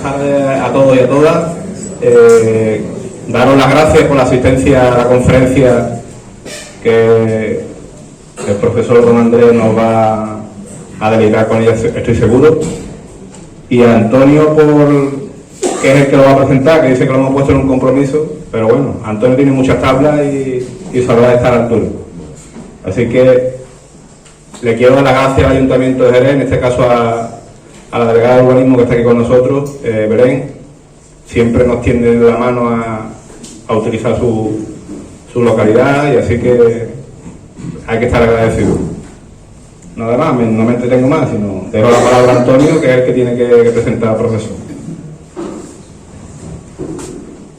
buenas tardes a todos y a todas. Daros las gracias por la asistencia a la conferencia que el profesor don Andrés nos va a dedicar con ella, estoy seguro. Y a Antonio, que es el que lo va a presentar, que dice que lo hemos puesto en un compromiso, pero bueno, Antonio tiene muchas tablas y sabrá estar a la altura. Así que le quiero dar las gracias al Ayuntamiento de Jerez, en este caso a la delegada de urbanismo que está aquí con nosotros, Belén. Siempre nos tiende la mano a utilizar su localidad, y así que hay que estar agradecido. Nada más, no me entretengo más, sino dejo la palabra a Antonio, que es el que tiene que presentar al profesor.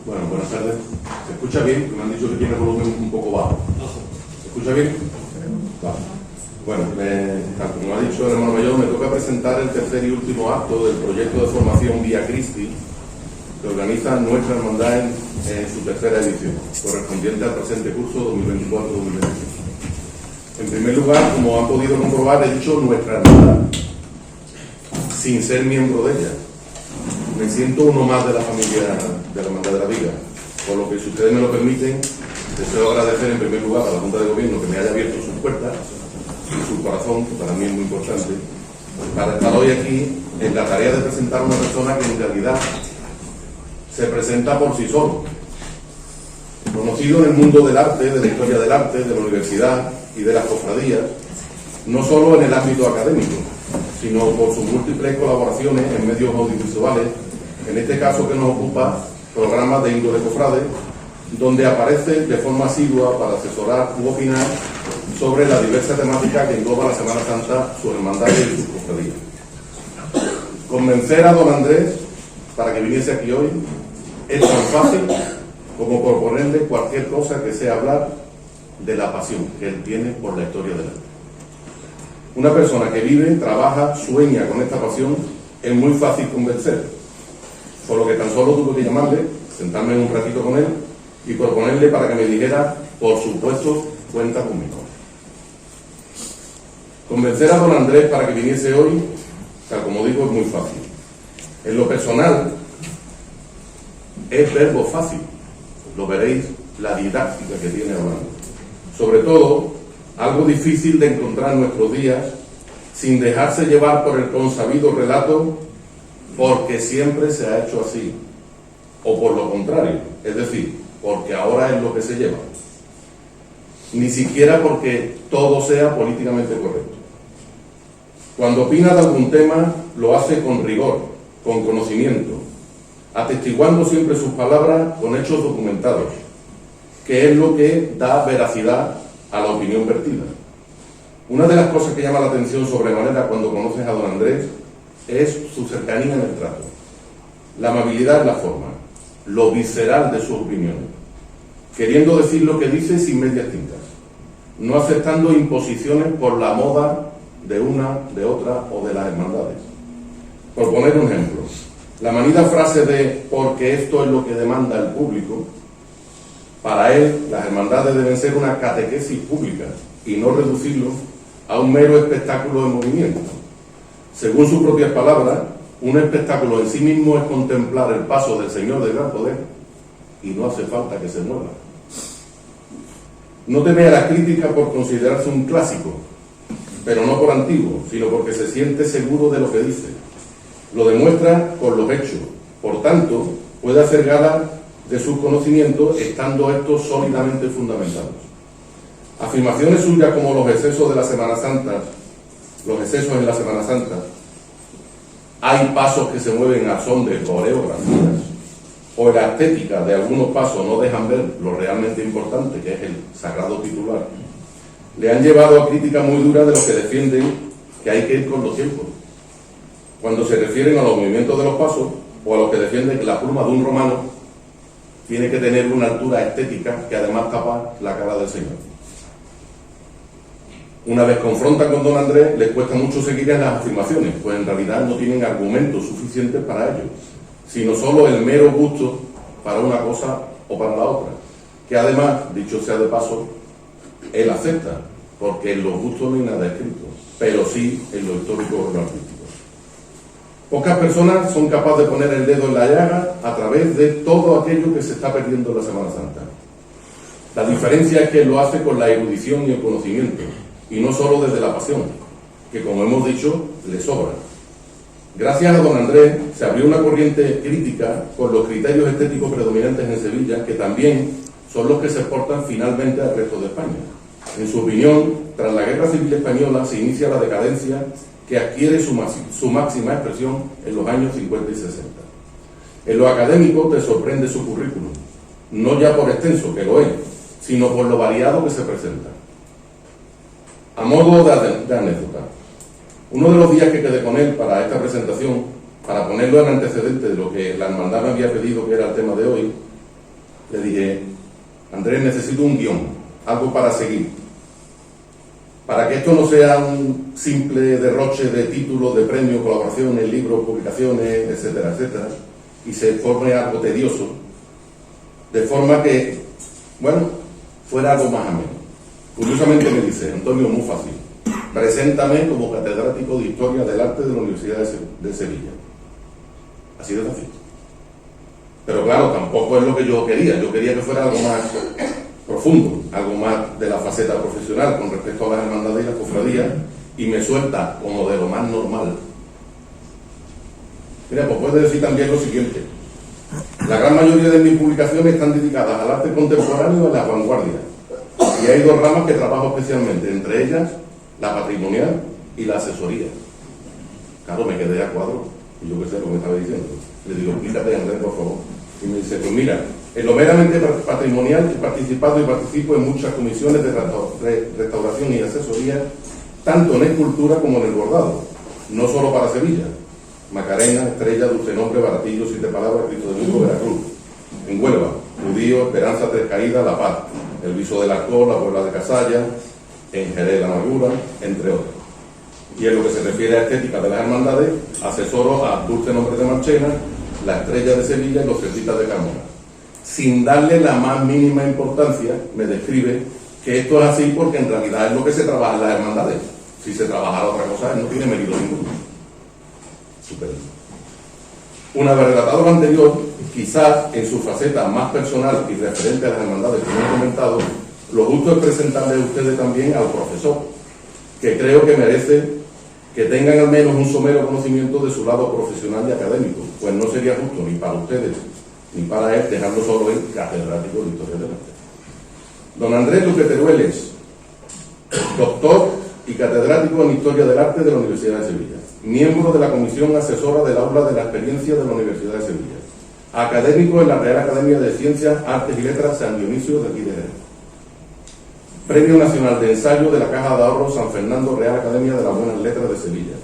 Bueno, buenas tardes. ¿Se escucha bien? Me han dicho que tiene el volumen un poco bajo. ¿Se escucha bien? Vale. Bueno, como ha dicho el hermano mayor, me toca presentar el tercer y último acto del proyecto de formación Vía Cristi, que organiza nuestra hermandad en su tercera edición, correspondiente al presente curso 2024-2025. En primer lugar, como han podido comprobar, he dicho nuestra hermandad, sin ser miembro de ella. Me siento uno más de la familia de la Hermandad de la Viga, por lo que, si ustedes me lo permiten, deseo agradecer en primer lugar a la Junta de Gobierno que me haya abierto sus puertas y su corazón, que para mí es muy importante, para estar hoy aquí en la tarea de presentar a una persona que en realidad se presenta por sí solo, conocido en el mundo del arte, de la historia del arte, de la universidad y de las cofradías, no solo en el ámbito académico, sino por sus múltiples colaboraciones en medios audiovisuales, en este caso que nos ocupa, programas de índole cofrade, donde aparece de forma asidua para asesorar u opinar sobre la diversa temática que engloba la Semana Santa, sus hermandades y sus cofradías. Convencer a don Andrés para que viniese aquí hoy es tan fácil como proponerle cualquier cosa que sea hablar de la pasión que él tiene por la historia del arte. Una persona que vive, trabaja, sueña con esta pasión es muy fácil convencer, por lo que tan solo tuve que llamarle, sentarme un ratito con él y proponerle para que me dijera, por supuesto, cuenta conmigo. Convencer a don Andrés para que viniese hoy, tal como digo, es muy fácil. En lo personal, es verbo fácil, lo veréis, la didáctica que tiene hablando. Sobre todo, algo difícil de encontrar en nuestros días, sin dejarse llevar por el consabido relato, porque siempre se ha hecho así, o por lo contrario, es decir, porque ahora es lo que se lleva. Ni siquiera porque todo sea políticamente correcto. Cuando opina de algún tema, lo hace con rigor, con conocimiento, atestiguando siempre sus palabras con hechos documentados, que es lo que da veracidad a la opinión vertida. Una de las cosas que llama la atención sobremanera cuando conoces a don Andrés es su cercanía en el trato, la amabilidad en la forma, lo visceral de sus opiniones, queriendo decir lo que dice sin medias tintas, no aceptando imposiciones por la moda de una, de otra o de las hermandades. Por poner un ejemplo, la manida frase de «porque esto es lo que demanda el público», para él las hermandades deben ser una catequesis pública y no reducirlo a un mero espectáculo de movimiento. Según sus propias palabras, un espectáculo en sí mismo es contemplar el paso del Señor de gran poder y no hace falta que se mueva. No teme a la crítica por considerarse un clásico, pero no por antiguo, sino porque se siente seguro de lo que dice. Lo demuestra por los hechos. Por tanto, puede hacer gala de sus conocimientos estando estos sólidamente fundamentados. Afirmaciones suyas como los excesos de la Semana Santa, los excesos en la Semana Santa, hay pasos que se mueven a son de coreografías, o la estética de algunos pasos no dejan ver lo realmente importante, que es el sagrado titular, le han llevado a críticas muy duras de los que defienden que hay que ir con los tiempos, cuando se refieren a los movimientos de los pasos, o a los que defienden que la pluma de un romano tiene que tener una altura estética que además tapa la cara del Señor. Una vez confrontan con don Andrés, les cuesta mucho seguir en las afirmaciones, pues en realidad no tienen argumentos suficientes para ello, sino solo el mero gusto para una cosa o para la otra, que además, dicho sea de paso, él acepta, porque en los gustos no hay nada escrito, pero sí en lo histórico o lo artístico. Pocas personas son capaces de poner el dedo en la llaga a través de todo aquello que se está perdiendo en la Semana Santa. La diferencia es que lo hace con la erudición y el conocimiento, y no solo desde la pasión, que como hemos dicho, le sobra. Gracias a don Andrés se abrió una corriente crítica con los criterios estéticos predominantes en Sevilla, que también son los que se exportan finalmente al resto de España. En su opinión, tras la Guerra Civil Española se inicia la decadencia que adquiere su máxima expresión en los años 50 y 60. En lo académico te sorprende su currículum, no ya por extenso, que lo es, sino por lo variado que se presenta. A modo de anécdota, uno de los días que quedé con él para esta presentación, para ponerlo en antecedente de lo que la hermandad me había pedido que era el tema de hoy, le dije: Andrés, necesito un guión, algo para seguir, para que esto no sea un simple derroche de títulos, de premios, colaboraciones, libros, publicaciones, etcétera, etcétera, y se forme algo tedioso, de forma que, bueno, fuera algo más ameno. Curiosamente me dice: Antonio, muy fácil, preséntame como catedrático de Historia del Arte de la Universidad de Sevilla. Así de fácil. Pero claro, tampoco es lo que yo quería que fuera algo más profundo, algo más de la faceta profesional con respecto a las hermandades y las cofradías, y me suelta como de lo más normal. Mira, pues puede decir también lo siguiente: la gran mayoría de mis publicaciones están dedicadas al arte contemporáneo y a la vanguardia, y hay dos ramas que trabajo especialmente, entre ellas la patrimonial y la asesoría. Claro, me quedé a cuadro, y yo qué sé lo que me estaba diciendo. Le digo: explícate, Andrés, por favor. Y me dice: pues mira, en lo meramente patrimonial he participado y participo en muchas comisiones de restauración y asesoría, tanto en escultura como en el bordado, no solo para Sevilla: Macarena, Estrella, Dulce Nombre, Baratillo, Siete Palabras, Cristo de Lugo, Veracruz; en Huelva, Judío, Esperanza, Tres Caídas, La Paz; el Viso del Arcor, la Puebla de Casalla; en Jerez, La Amargura, entre otros. Y en lo que se refiere a estética de las hermandades, asesoro a Dulce Nombre de Marchena, la Estrella de Sevilla y los Cercitas de Carmona. Sin darle la más mínima importancia, me describe que esto es así porque en realidad es lo que se trabaja en las hermandades. Si se trabajara otra cosa, no tiene mérito ninguno. Super. Una vez relatado lo anterior, quizás en su faceta más personal y referente a las hermandades que me he comentado, lo justo es presentarle a ustedes también al profesor, que creo que merece que tengan al menos un somero conocimiento de su lado profesional y académico, pues no sería justo ni para ustedes ni para él dejarlo solo en catedrático de Historia del Arte. Don Andrés Luque Terueles, doctor y catedrático en Historia del Arte de la Universidad de Sevilla, miembro de la Comisión Asesora del Aula de la Experiencia de la Universidad de Sevilla, académico en la Real Academia de Ciencias, Artes y Letras San Dionisio de aquí de Jerez, Premio Nacional de Ensayo de la Caja de Ahorros San Fernando, Real Academia de las Buenas Letras de Sevilla,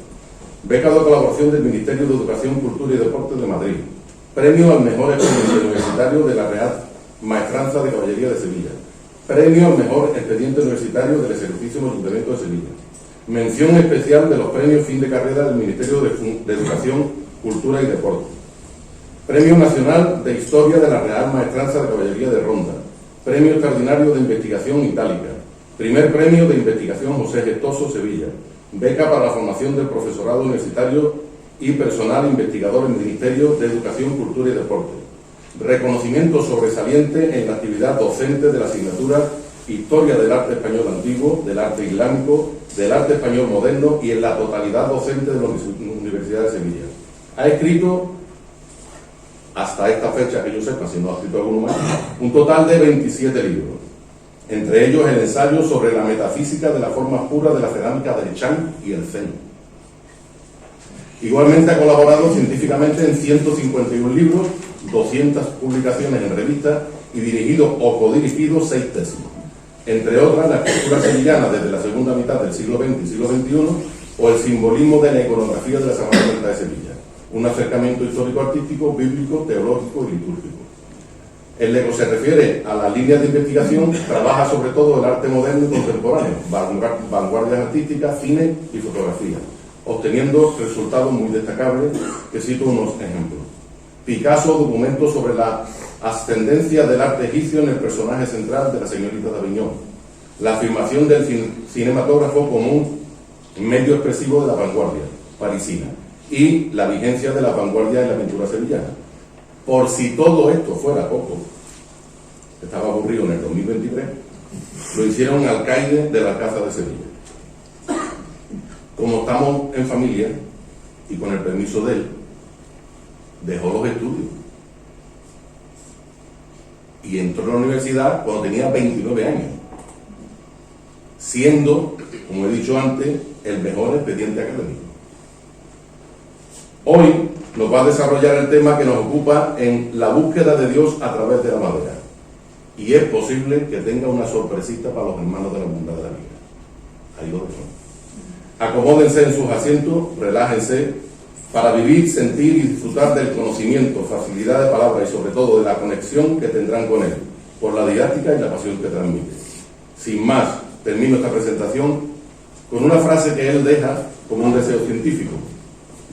beca de colaboración del Ministerio de Educación, Cultura y Deporte de Madrid, premio al mejor expediente universitario de la Real Maestranza de Caballería de Sevilla, premio al mejor expediente universitario del Excelentísimo Ayuntamiento de Sevilla, mención especial de los premios fin de carrera del Ministerio de Educación, Cultura y Deporte, premio nacional de Historia de la Real Maestranza de Caballería de Ronda, premio extraordinario de investigación itálica, primer premio de investigación José Gestoso, Sevilla, beca para la formación del profesorado universitario y personal investigador en el Ministerio de Educación, Cultura y Deporte, reconocimiento sobresaliente en la actividad docente de la asignatura Historia del Arte Español Antiguo, del Arte Islámico, del Arte Español Moderno y en la totalidad docente de la Universidad de Sevilla. Ha escrito, hasta esta fecha que yo sepa, si no ha escrito alguno más, un total de 27 libros, entre ellos el ensayo sobre la metafísica de las formas puras de la cerámica del Chan y el Zen. Igualmente ha colaborado científicamente en 151 libros, 200 publicaciones en revistas y dirigido o codirigido 6 tesis, entre otras la escultura sevillana desde la segunda mitad del siglo XX y siglo XXI o el simbolismo de la iconografía de la Semana Santa de Sevilla, un acercamiento histórico-artístico, bíblico, teológico y litúrgico. En lo que se refiere a las líneas de investigación, trabaja sobre todo el arte moderno y contemporáneo, vanguardias artísticas, cine y fotografía, obteniendo resultados muy destacables, que cito unos ejemplos. Picasso documentó sobre la ascendencia del arte egipcio en el personaje central de la señorita de Aviñón, la afirmación del cinematógrafo como un medio expresivo de la vanguardia parisina, y la vigencia de la vanguardia en la pintura sevillana. Por si todo esto fuera poco, estaba aburrido en el 2023, lo hicieron alcaide del Alcázar de Sevilla. Como estamos en familia, y con el permiso de él, dejó los estudios y entró a la universidad cuando tenía 29 años, siendo, como he dicho antes, el mejor expediente académico. Hoy nos va a desarrollar el tema que nos ocupa en la búsqueda de Dios a través de la madera, y es posible que tenga una sorpresita para los hermanos de la Hermandad de la Vida. Ahí lo dejo. Acomódense en sus asientos, relájense, para vivir, sentir y disfrutar del conocimiento, facilidad de palabra y sobre todo de la conexión que tendrán con él, por la didáctica y la pasión que transmite. Sin más, termino esta presentación con una frase que él deja como un deseo científico: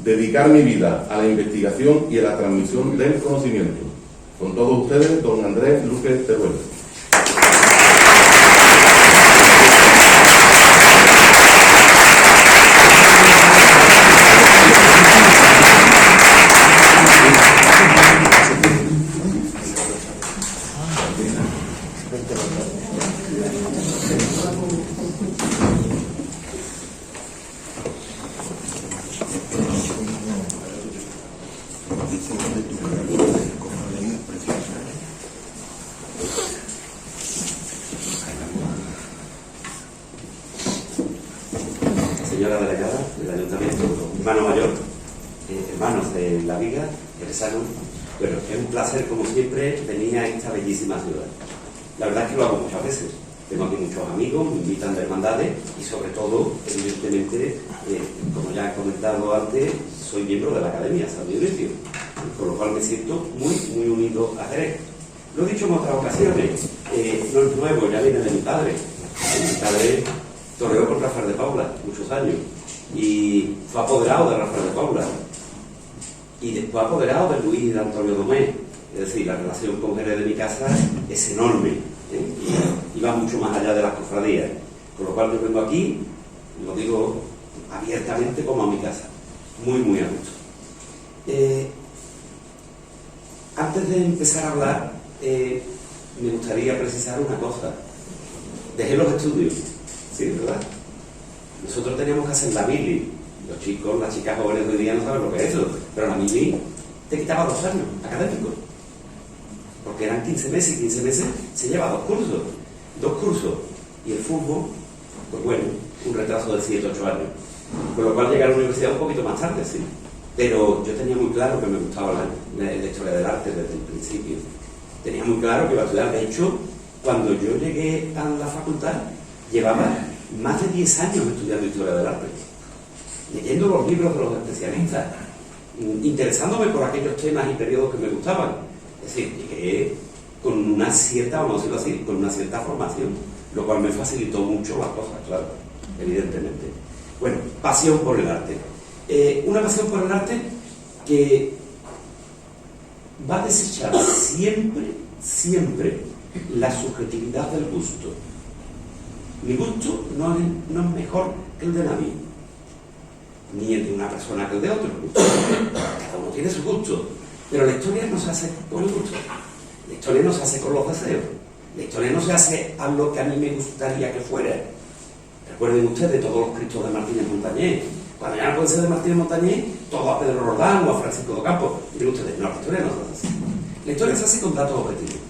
dedicar mi vida a la investigación y a la transmisión del conocimiento. Con todos ustedes, don Andrés Luque Teruel. Señora delegada del Ayuntamiento, hermano mayor, hermanos de La Viga, egresados, bueno, es un placer, como siempre, venir a esta bellísima ciudad. La verdad es que lo hago muchas veces. Tengo aquí muchos amigos, me invitan de hermandades y, sobre todo, evidentemente, como ya he comentado antes, soy miembro de la Academia San Dionisio, con lo cual me siento muy, muy unido a Jerez. Lo he dicho en otras ocasiones, no es nuevo, ya viene de mi padre. Mi padre toreó con Rafael de Paula muchos años y fue apoderado de Rafael de Paula y después apoderado de Luis y de Antonio Domé. Es decir, la relación con Jerez de mi casa es enorme, y va mucho más allá de las cofradías, con lo cual yo vengo aquí, lo digo abiertamente, como a mi casa, muy, muy a gusto. Antes de empezar a hablar, me gustaría precisar una cosa. Dejé los estudios, ¿sí? ¿Verdad? Nosotros teníamos que hacer la mili. Los chicos, las chicas jóvenes de hoy día no saben lo que es eso, pero la mili te quitaba 2 años académicos, porque eran 15 meses, y 15 meses se lleva 2 cursos, y el fútbol, pues bueno, un retraso de 7 o 8 años, con lo cual llegué a la universidad un poquito más tarde, sí, pero yo tenía muy claro que me gustaba la historia del arte desde el principio, tenía muy claro que iba a estudiar. De hecho, cuando yo llegué a la facultad, llevaba más de 10 años estudiando historia del arte, leyendo los libros de los especialistas, interesándome por aquellos temas y periodos que me gustaban. Es decir, llegué con una cierta, vamos a decirlo así, con una cierta formación, lo cual me facilitó mucho las cosas, claro, evidentemente. Bueno, pasión por el arte. Una pasión por el arte que va a desechar siempre, siempre la subjetividad del gusto. Mi gusto no es mejor que el de nadie, ni el de una persona que el de otro. Cada uno tiene su gusto, pero la historia no se hace con el gusto, la historia no se hace con los deseos, la historia no se hace a lo que a mí me gustaría que fuera. Recuerden ustedes todos los Cristos de Martínez Montañés. Cuando ya no puede ser de Martínez Montañés, todo a Pedro Roldán o a Francisco de Campo. Y digo ustedes, no, la historia no se hace así. La historia se hace con datos objetivos.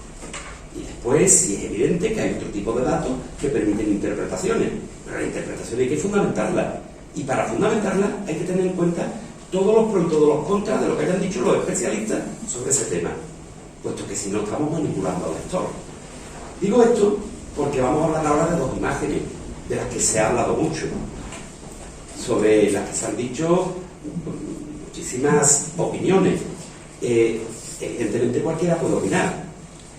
Y después, sí es evidente que hay otro tipo de datos que permiten interpretaciones, pero la interpretación hay que fundamentarla. Y para fundamentarla hay que tener en cuenta todos los pros y todos los contras de lo que hayan dicho los especialistas sobre ese tema, puesto que si no estamos manipulando al lector. Digo esto porque vamos a hablar ahora de 2 imágenes, de las que se ha hablado mucho, sobre las que se han dicho muchísimas opiniones. Evidentemente cualquiera puede opinar,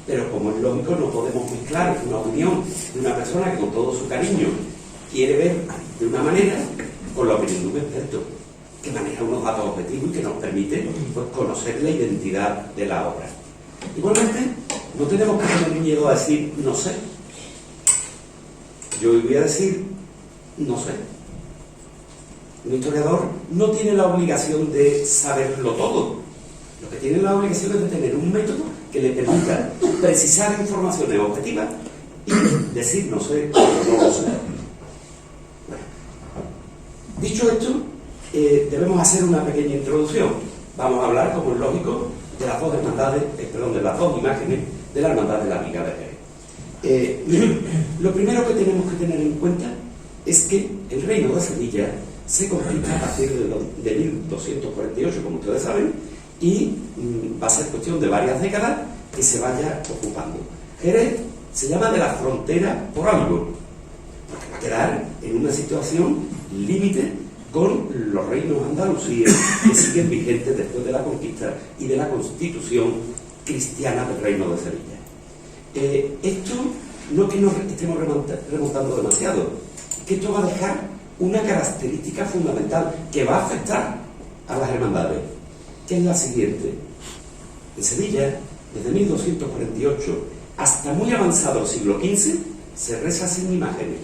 pero como es lógico, no podemos mezclar una opinión de una persona que con todo su cariño quiere ver de una manera con la opinión de un experto que maneja unos datos objetivos y que nos permite, pues, conocer la identidad de la obra. Igualmente, no tenemos que tener miedo a decir no sé. Yo voy a decir no sé. Un historiador no tiene la obligación de saberlo todo. Lo que tiene la obligación es de tener un método que le permita precisar informaciones objetivas y decir no sé o no lo sé. Bueno, dicho esto, debemos hacer una pequeña introducción. Vamos a hablar, como es lógico, de las dos hermandades, de las dos imágenes de la Hermandad de la Viga de Jerez. Lo primero que tenemos que tener en cuenta es que el Reino de Sevilla se conquista a partir de 1248, como ustedes saben, y va a ser cuestión de varias décadas que se vaya ocupando. Jerez se llama de la frontera por algo, porque va a quedar en una situación límite con los reinos andalusíes que siguen vigentes después de la conquista y de la constitución cristiana del Reino de Sevilla. Esto no es que nos estemos remontando demasiado, es que esto va a dejar una característica fundamental que va a afectar a las hermandades, que es la siguiente. En Sevilla, desde 1248 hasta muy avanzado el siglo XV, se reza sin imágenes.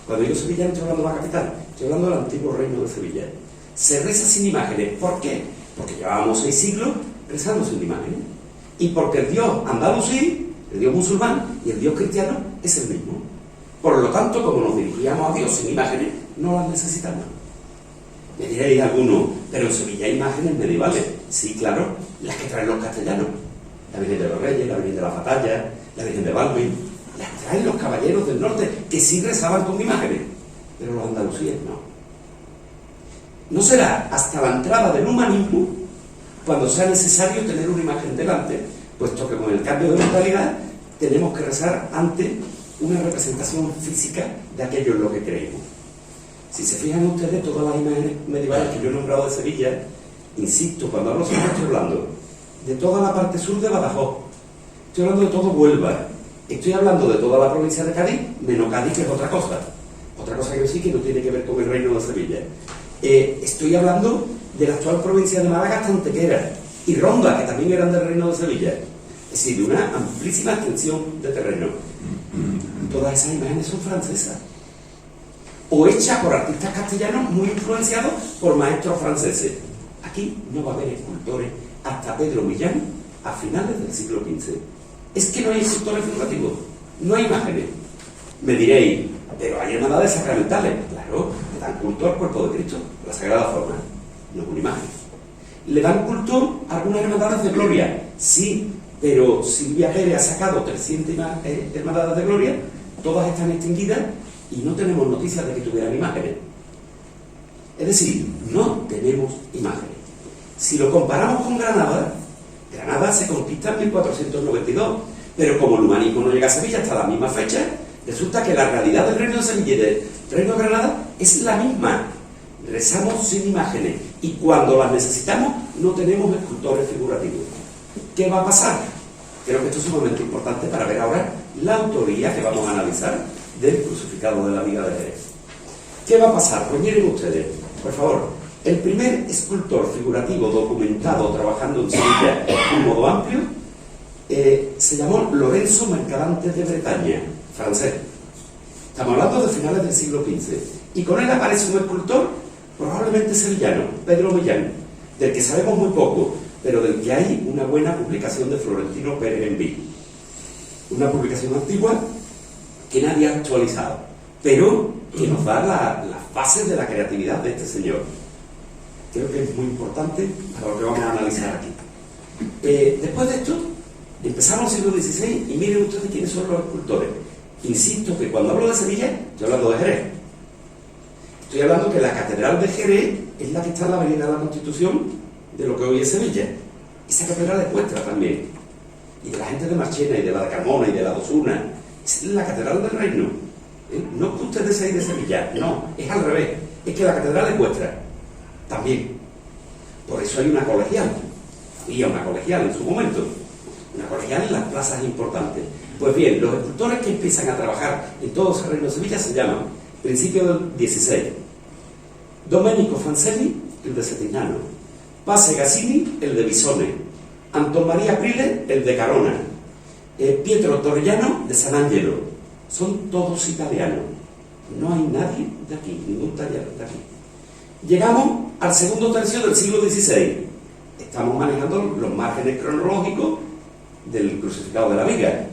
Cuando digo Sevilla no estoy hablando de la capital, estoy hablando del antiguo Reino de Sevilla. Se reza sin imágenes. ¿Por qué? Porque llevábamos 6 siglos rezando sin imágenes. Y porque el Dios andalusí, el Dios musulmán y el Dios cristiano es el mismo. Por lo tanto, como nos dirigíamos a Dios sin imágenes, no las necesitamos. Me diréis alguno, pero en Sevilla hay imágenes medievales. Sí, claro, las que traen los castellanos. La Virgen de los Reyes, la Virgen de la Batalla, la Virgen de Balbi, las traen los caballeros del norte, que sí rezaban con imágenes, pero los andalusíes no. No será hasta la entrada del humanismo cuando sea necesario tener una imagen delante, puesto que con el cambio de mentalidad tenemos que rezar ante una representación física de aquello en lo que creemos. Si se fijan ustedes, todas las imágenes medievales que yo he nombrado de Sevilla, insisto, cuando hablo de Sevilla estoy hablando de toda la parte sur de Badajoz, estoy hablando de todo Huelva, estoy hablando de toda la provincia de Cádiz, menos Cádiz, que es otra cosa que sí que no tiene que ver con el Reino de Sevilla. Estoy hablando de la actual provincia de Málaga hasta Antequera y Ronda, que también eran del Reino de Sevilla, es decir, de una amplísima extensión de terreno. Todas esas imágenes son francesas o hechas por artistas castellanos muy influenciados por maestros franceses. Aquí no va a haber escultores hasta Pedro Millán a finales del siglo XV. Es que no hay escultores figurativos, no hay imágenes. Me diréis, pero hay hermandades sacramentales. Claro, le dan culto al cuerpo de Cristo, la Sagrada Forma, no es una imagen. ¿Le dan culto a algunas hermandades de gloria? Sí, pero Silvia Pérez ha sacado 300 hermandades de gloria, todas están extinguidas y no tenemos noticias de que tuvieran imágenes. Es decir, no tenemos imágenes. Si lo comparamos con Granada, Granada se conquista en 1492, pero como el humanismo no llega a Sevilla hasta la misma fecha, resulta que la realidad del Reino de Sevilla y del Reino de Granada es la misma. Rezamos sin imágenes y cuando las necesitamos no tenemos escultores figurativos. ¿Qué va a pasar? Creo que esto es sumamente importante para ver ahora la autoría que vamos a analizar del crucificado de la Viga de Jerez. ¿Qué va a pasar? Pues miren ustedes, por favor, el primer escultor figurativo documentado trabajando en Sevilla de un modo amplio se llamó Lorenzo Mercadante de Bretaña, francés. Estamos hablando de finales del siglo XV. Y con él aparece un escultor, probablemente sevillano, Pedro Millán, del que sabemos muy poco, pero del que hay una buena publicación de Florentino Pérez en Vigo. Una publicación antigua que nadie ha actualizado, pero que nos da las bases de la creatividad de este señor. Creo que es muy importante para lo que vamos a analizar aquí. Después de esto, empezamos el siglo XVI y miren ustedes quiénes son los escultores. Insisto que cuando hablo de Sevilla, estoy hablando de Jerez. Estoy hablando que la Catedral de Jerez es la que está en la Avenida de la Constitución de lo que hoy es Sevilla. Esa catedral es vuestra también. Y de la gente de Marchena y de la de Carmona y de la de Osuna. Es la Catedral del Reino. No es que ustedes seáis de Sevilla, no, es al revés. Es que la catedral es vuestra también. Por eso hay una colegial. Había una colegial en su momento. Una colegial en las plazas importantes. Pues bien, los escultores que empiezan a trabajar en todo ese Reino de Sevilla se llaman, principio del XVI, Domenico Fancelli, el de Settignano, Pace Gassini, el de Bisone, Anton Maria Aprile, el de Carona, Pietro Torriano, de San Angelo. Son todos italianos. No hay nadie de aquí, ningún taller de aquí. Llegamos al segundo tercio del siglo XVI. Estamos manejando los márgenes cronológicos del crucificado de la Viga.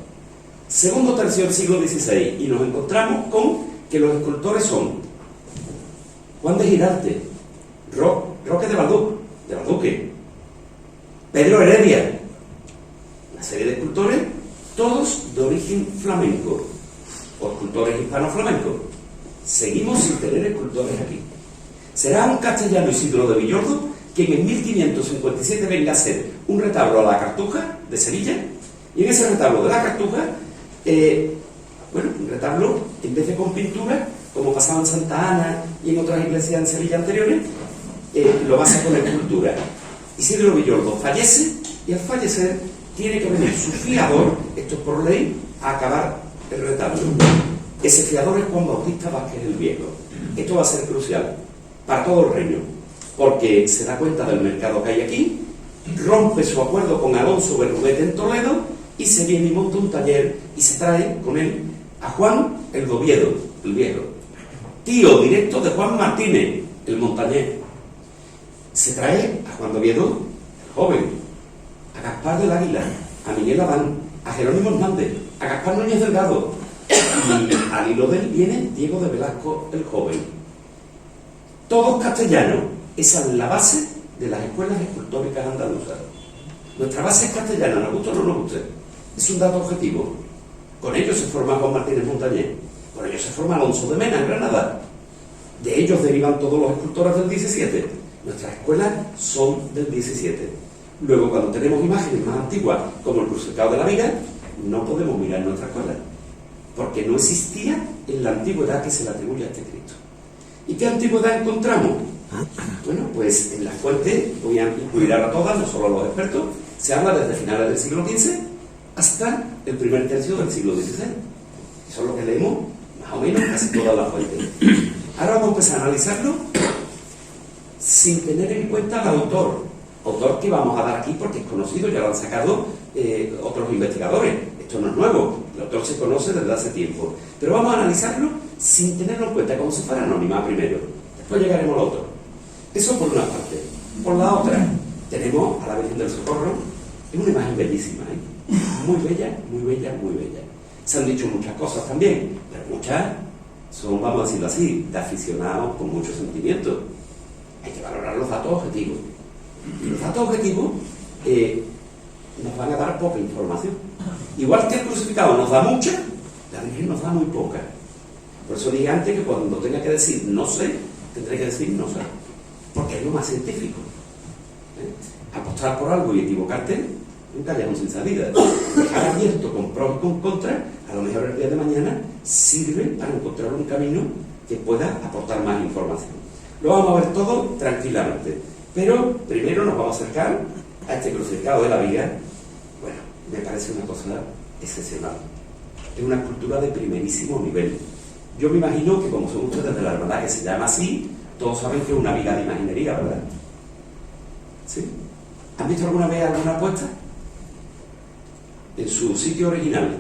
Segundo tercio del siglo XVI, y nos encontramos con que los escultores son Juan de Girarte, Roque de Valduque, Pedro Heredia, una serie de escultores, todos de origen flamenco, o escultores hispano-flamencos. Seguimos sin tener escultores aquí. Será un castellano, Isidro de Villordo, que en 1557 venga a hacer un retablo a la Cartuja de Sevilla, y en ese retablo de la Cartuja, un retablo, en vez de con pintura, como pasaba en Santa Ana y en otras iglesias en Sevilla anteriores, lo va a hacer con escultura. Isidro Villordo fallece, y al fallecer tiene que venir su fiador, esto es por ley, a acabar el retablo. Ese fiador es Juan Bautista Vázquez el Viejo. Esto va a ser crucial para todo el reino, porque se da cuenta del mercado que hay aquí, rompe su acuerdo con Alonso Berrudete en Toledo, y se viene y monta un taller, y se trae con él a Juan el Doviedo, el Viejo, tío directo de Juan Martínez, el montañés. Se trae a Juan Doviedo, el joven, a Gaspar del Águila, a Miguel Adán, a Jerónimo Hernández, a Gaspar Núñez Delgado, y al hilo de él viene Diego de Velasco, el joven. Todos castellanos. Esa es la base de las escuelas escultóricas andaluzas. Nuestra base es castellana, nos guste o no nos guste. Es un dato objetivo. Con ellos se forma Juan Martínez Montañés, con ellos se forma Alonso de Mena en Granada. De ellos derivan todos los escultores del 17. Nuestras escuelas son del 17. Luego, cuando tenemos imágenes más antiguas, como el crucificado de la Viga, no podemos mirar nuestra escuela, porque no existía en la antigüedad que se le atribuye a este Cristo. ¿Y qué antigüedad encontramos? Bueno, pues en las fuentes, voy a incluir a todas, no solo a los expertos, se habla desde finales del siglo XV hasta el primer tercio del siglo XVI. Eso es lo que leemos, más o menos, casi todas las fuentes. Ahora vamos a empezar a analizarlo sin tener en cuenta al autor que vamos a dar aquí porque es conocido, ya lo han sacado otros investigadores. Esto no es nuevo, el autor se conoce desde hace tiempo. Pero vamos a analizarlo sin tenerlo en cuenta, como si fuera anónima primero. Después llegaremos al autor. Eso por una parte. Por la otra, tenemos a la Virgen del Socorro. Es una imagen bellísima, ¿eh? Muy bella, muy bella, muy bella. Se han dicho muchas cosas también, pero muchas son, vamos a decirlo así, de aficionados con mucho sentimiento. Hay que valorar los datos objetivos. Y los datos objetivos nos van a dar poca información. Igual que el crucificado nos da mucha, la Virgen nos da muy poca. Por eso dije antes que cuando tenga que decir no sé, tendré que decir no sé, porque es lo más científico. Apostar por algo y equivocarte, un callejón sin salida. Dejar abierto con pros y con contras, a lo mejor el día de mañana sirve para encontrar un camino que pueda aportar más información. Lo vamos a ver todo tranquilamente, pero primero nos vamos a acercar a este crucificado de la Viga. Bueno, me parece una cosa excepcional. Es una escultura de primerísimo nivel. Yo me imagino que, como son ustedes de la hermandad que se llama así, todos saben que es una viga de imaginería, ¿verdad? ¿Sí? ¿Han visto alguna vez alguna apuesta? En su sitio original.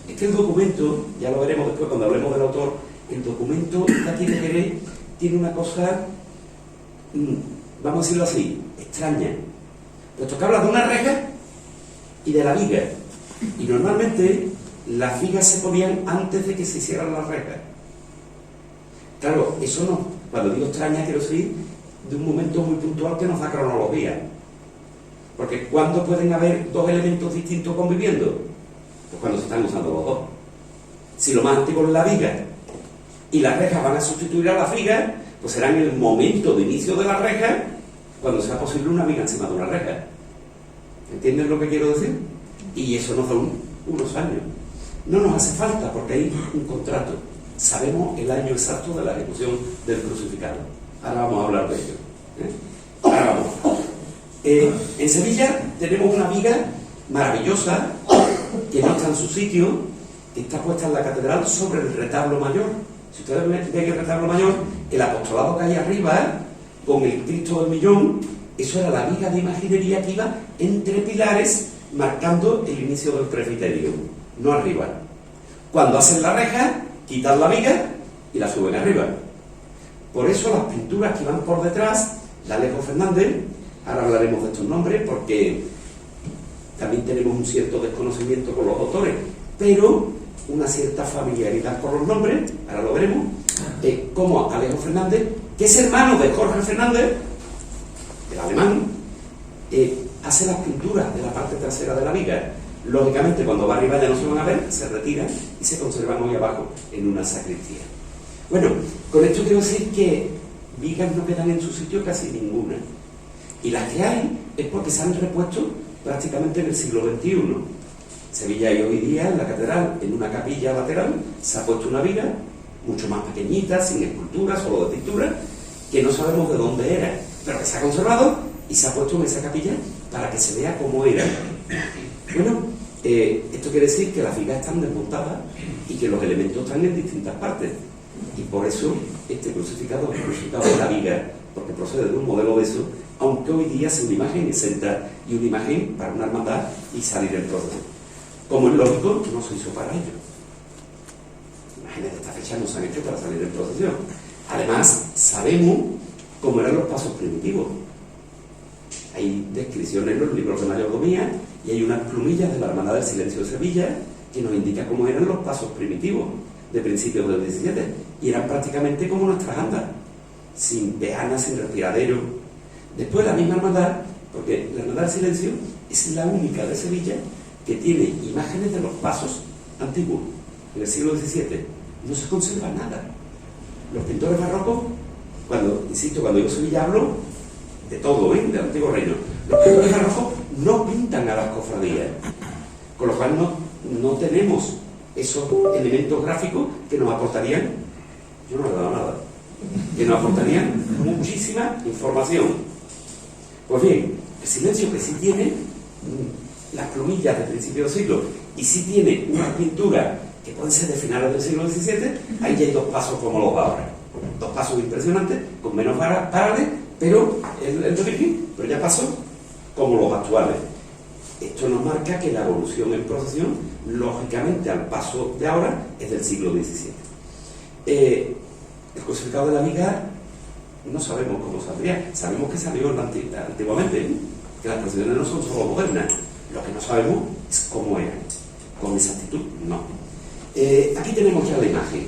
Es que el documento, ya lo veremos después cuando hablemos del autor, el documento de aquí de Jerez tiene una cosa, vamos a decirlo así, extraña. Puesto que habla de una reja y de la viga. Y normalmente las vigas se ponían antes de que se hicieran las rejas. Claro, eso no. Cuando digo extraña, quiero decir de un momento muy puntual que nos da cronología. Porque ¿cuándo pueden haber dos elementos distintos conviviendo? Pues cuando se están usando los dos. Si lo más antiguo es la viga y las rejas van a sustituir a las vigas, pues será en el momento de inicio de la reja cuando sea posible una viga encima de una reja. ¿Entienden lo que quiero decir? Y eso nos da unos años. No nos hace falta porque hay un contrato. Sabemos el año exacto de la ejecución del crucificado. Ahora vamos a hablar de ello. Ahora vamos. En Sevilla tenemos una viga maravillosa que no está en su sitio, que está puesta en la catedral sobre el retablo mayor. Si ustedes ven el retablo mayor, el apostolado que hay arriba, con el Cristo del Millón, eso era la viga de imaginería que iba entre pilares, marcando el inicio del presbiterio, no arriba. Cuando hacen la reja, quitan la viga y la suben arriba. Por eso las pinturas que van por detrás de Alejo Fernández, ahora hablaremos de estos nombres porque también tenemos un cierto desconocimiento con los autores, pero una cierta familiaridad con los nombres, ahora lo veremos, como Alejo Fernández, que es hermano de Jorge Fernández, el alemán, hace las pinturas de la parte trasera de la viga. Lógicamente, cuando va arriba ya no se van a ver, se retiran y se conservan hoy abajo en una sacristía. Bueno, con esto quiero decir que vigas no quedan en su sitio casi ninguna. Y las que hay es porque se han repuesto prácticamente en el siglo XXI. Sevilla y hoy día, en la catedral, en una capilla lateral, se ha puesto una viga mucho más pequeñita, sin escultura, solo de pintura, que no sabemos de dónde era, pero que se ha conservado y se ha puesto en esa capilla para que se vea cómo era. Bueno, esto quiere decir que las vigas están desmontadas y que los elementos están en distintas partes. Y por eso este crucificado es el crucificado de la viga, porque procede de un modelo de eso, aunque hoy día sea una imagen exenta y una imagen para una hermandad y salir en procesión. Como es lógico, no se hizo para ello. Imágenes de esta fecha no se han hecho para salir en procesión. Además, sabemos cómo eran los pasos primitivos. Hay descripciones en los libros de mayordomía y hay unas plumillas de la Hermandad del Silencio de Sevilla que nos indican cómo eran los pasos primitivos de principios del 17, y eran prácticamente como nuestras andas, sin peanas, sin respiradero. Después la misma hermandad, porque la Hermandad del Silencio es la única de Sevilla que tiene imágenes de los pasos antiguos, en el siglo XVII. No se conserva nada. Los pintores barrocos, cuando yo Sevilla hablo de todo, del Antiguo Reino, los pintores barrocos no pintan a las cofradías, con lo cual no tenemos esos elementos gráficos que nos aportarían, yo no le he dado nada, que nos aportarían muchísima información. Pues bien, el Silencio, que sí tiene las plumillas de principio del siglo y sí tiene una pintura que pueden ser de finales del siglo XVII, ahí ya hay dos pasos como los de ahora, dos pasos impresionantes, con menos parales, pero pero ya pasó como los actuales. Esto nos marca que la evolución en procesión, lógicamente, al paso de ahora, es del siglo XVII. El crucificado de la viga no sabemos cómo saldría. Sabemos que salió antiguamente, que las procesiones no son solo modernas. Lo que no sabemos es cómo eran. Con exactitud, no. Aquí tenemos ya la imagen.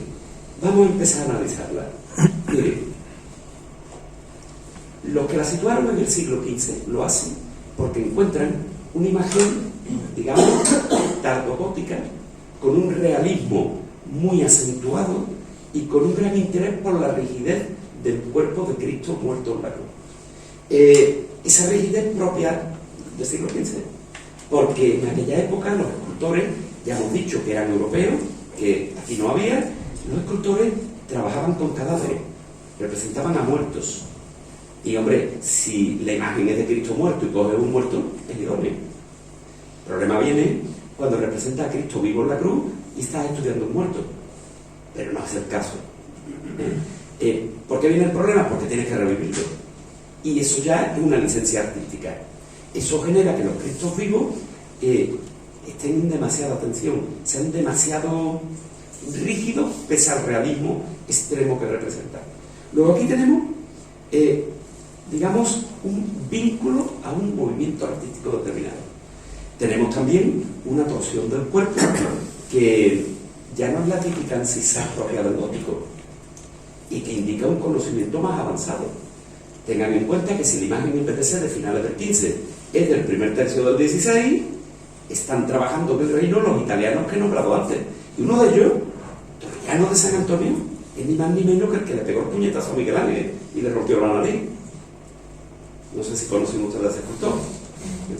Vamos a empezar a analizarla. Miren, los que la situaron en el siglo XV lo hacen porque encuentran una imagen, digamos, tardogótica, con un realismo muy acentuado y con un gran interés por la rigidez del cuerpo de Cristo muerto en la cruz. Esa rigidez propia del siglo XV, porque en aquella época los escultores, ya hemos dicho que eran europeos, que aquí no había, los escultores trabajaban con cadáveres, representaban a muertos. Y hombre, si la imagen es de Cristo muerto y coge un muerto, es idóneo. El problema viene cuando representa a Cristo vivo en la cruz y está estudiando un muerto. Pero no es el caso. ¿Por qué viene el problema? Porque tienes que revivirlo. Y eso ya es una licencia artística. Eso genera que los Cristos vivos estén en demasiada tensión, sean demasiado rígidos pese al realismo extremo que representan. Luego aquí tenemos digamos, un vínculo a un movimiento artístico determinado. Tenemos también una torsión del cuerpo que ya no es la típica encisar propia del gótico y que indica un conocimiento más avanzado. Tengan en cuenta que si la imagen en vez de ser de finales del XV es del primer tercio del XVI, están trabajando en el reino los italianos que he nombrado antes. Y uno de ellos, Torriano de San Antonio, es ni más ni menos que el que le pegó el puñetazo a Miguel Ángel y le rompió la nariz. No sé si conocen ustedes a ese escultor,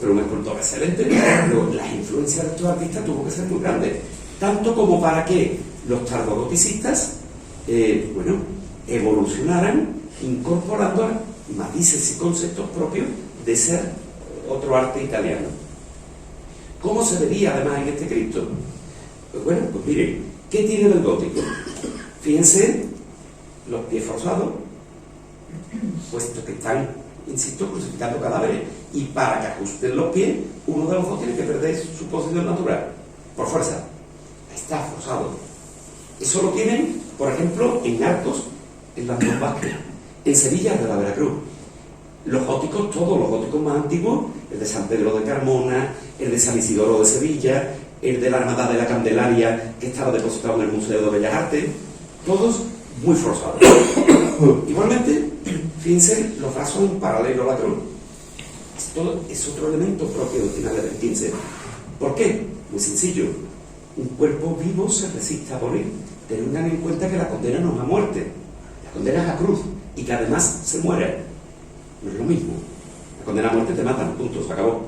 pero un escultor excelente, pero las influencias de estos artistas tuvo que ser muy grandes, tanto como para que los tardogoticistas evolucionaran incorporando matices y conceptos propios de ser otro arte italiano. ¿Cómo se vería además en este Cristo? Pues miren, ¿qué tiene del gótico? Fíjense los pies forzados, puesto que están, insisto, crucificando cadáveres, y para que ajusten los pies, uno de los dos tiene que perder su posición natural, por fuerza. Está forzado. Eso lo tienen, por ejemplo, en arcos en las dos Vázquez. En Sevilla es de la Veracruz. Los góticos, todos los góticos más antiguos, el de San Pedro de Carmona, el de San Isidoro de Sevilla, el de la Hermandad de la Candelaria, que estaba depositado en el Museo de Bellas Artes, todos muy forzados. Igualmente, fíjense los brazos en paralelo a la cruz. Esto es otro elemento propio de finales del XV. ¿Por qué? Muy sencillo. Un cuerpo vivo se resiste a morir. Tengan en cuenta que la condena no es a muerte, la condena es a cruz, y que además se muere. No es lo mismo. La condena a muerte te matan, punto, se acabó.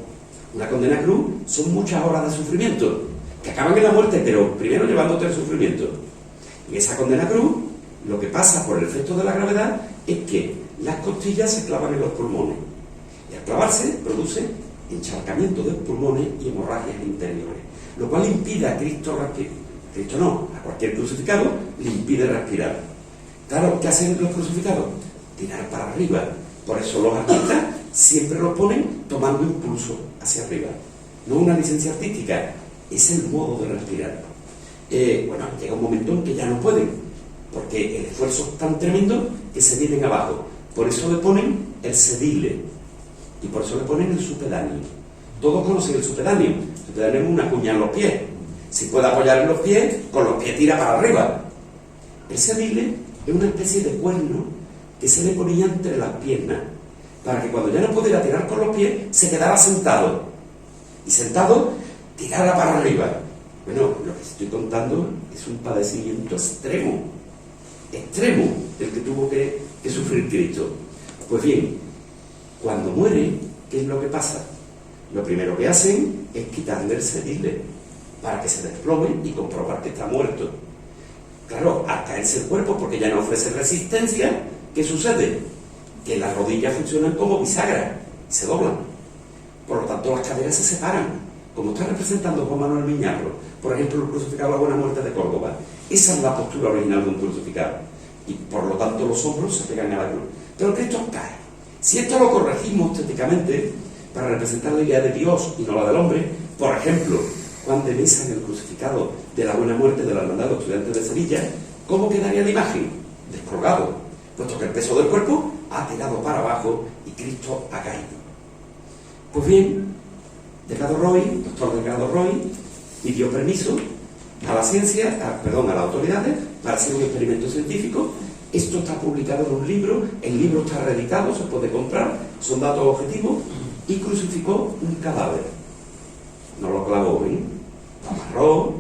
Una condena a cruz son muchas horas de sufrimiento, que acaban en la muerte, pero primero llevándote el sufrimiento. En esa condena a cruz, lo que pasa por el efecto de la gravedad es que las costillas se clavan en los pulmones. Y al clavarse, produce encharcamiento de los pulmones y hemorragias interiores, lo cual impide a Cristo respirar. Cristo no, a cualquier crucificado le impide respirar. Claro, ¿qué hacen los crucificados? Tirar para arriba. Por eso los artistas siempre lo ponen tomando impulso hacia arriba. No una licencia artística, es el modo de respirar. Bueno, llega un momento en que ya no pueden, porque el esfuerzo es tan tremendo que se vienen abajo. Por eso le ponen el sedile y por eso le ponen el supedáneo. Todos conocen el supedáneo. El supedáneo es una cuña en los pies. Si puede apoyar en los pies, con los pies tira para arriba. El sedile es una especie de cuerno que se le ponía entre las piernas para que cuando ya no pudiera tirar con los pies, se quedara sentado. Y sentado, tirara para arriba. Bueno, lo que estoy contando es un padecimiento extremo. Extremo el que tuvo que sufrir Cristo. Pues bien, cuando muere, ¿qué es lo que pasa? Lo primero que hacen es quitarle el sedile para que se desplome y comprobar que está muerto. Claro, al caerse el cuerpo, porque ya no ofrece resistencia, ¿qué sucede? Que las rodillas funcionan como bisagra y se doblan. Por lo tanto, las caderas se separan, como está representando Juan Manuel Miñarro, por ejemplo, el crucificado La Buena Muerte de Córdoba. Esa es la postura original de un crucificado. Y por lo tanto, los hombros se pegan a la cruz. Pero Cristo cae. Si esto lo corregimos estéticamente, para representar la idea de Dios y no la del hombre, por ejemplo, Juan de Mesa en el crucificado de La Buena Muerte de la Hermandad de los Estudiantes de Sevilla, ¿cómo quedaría la imagen? Descolgado, puesto que el peso del cuerpo ha tirado para abajo y Cristo ha caído. Pues bien, doctor Delgado Roy, pidió permiso a la ciencia, a las autoridades, para hacer un experimento científico. Esto está publicado en un libro, el libro está reeditado, se puede comprar, son datos objetivos, y crucificó un cadáver. No lo clavó, ¿eh? Lo amarró,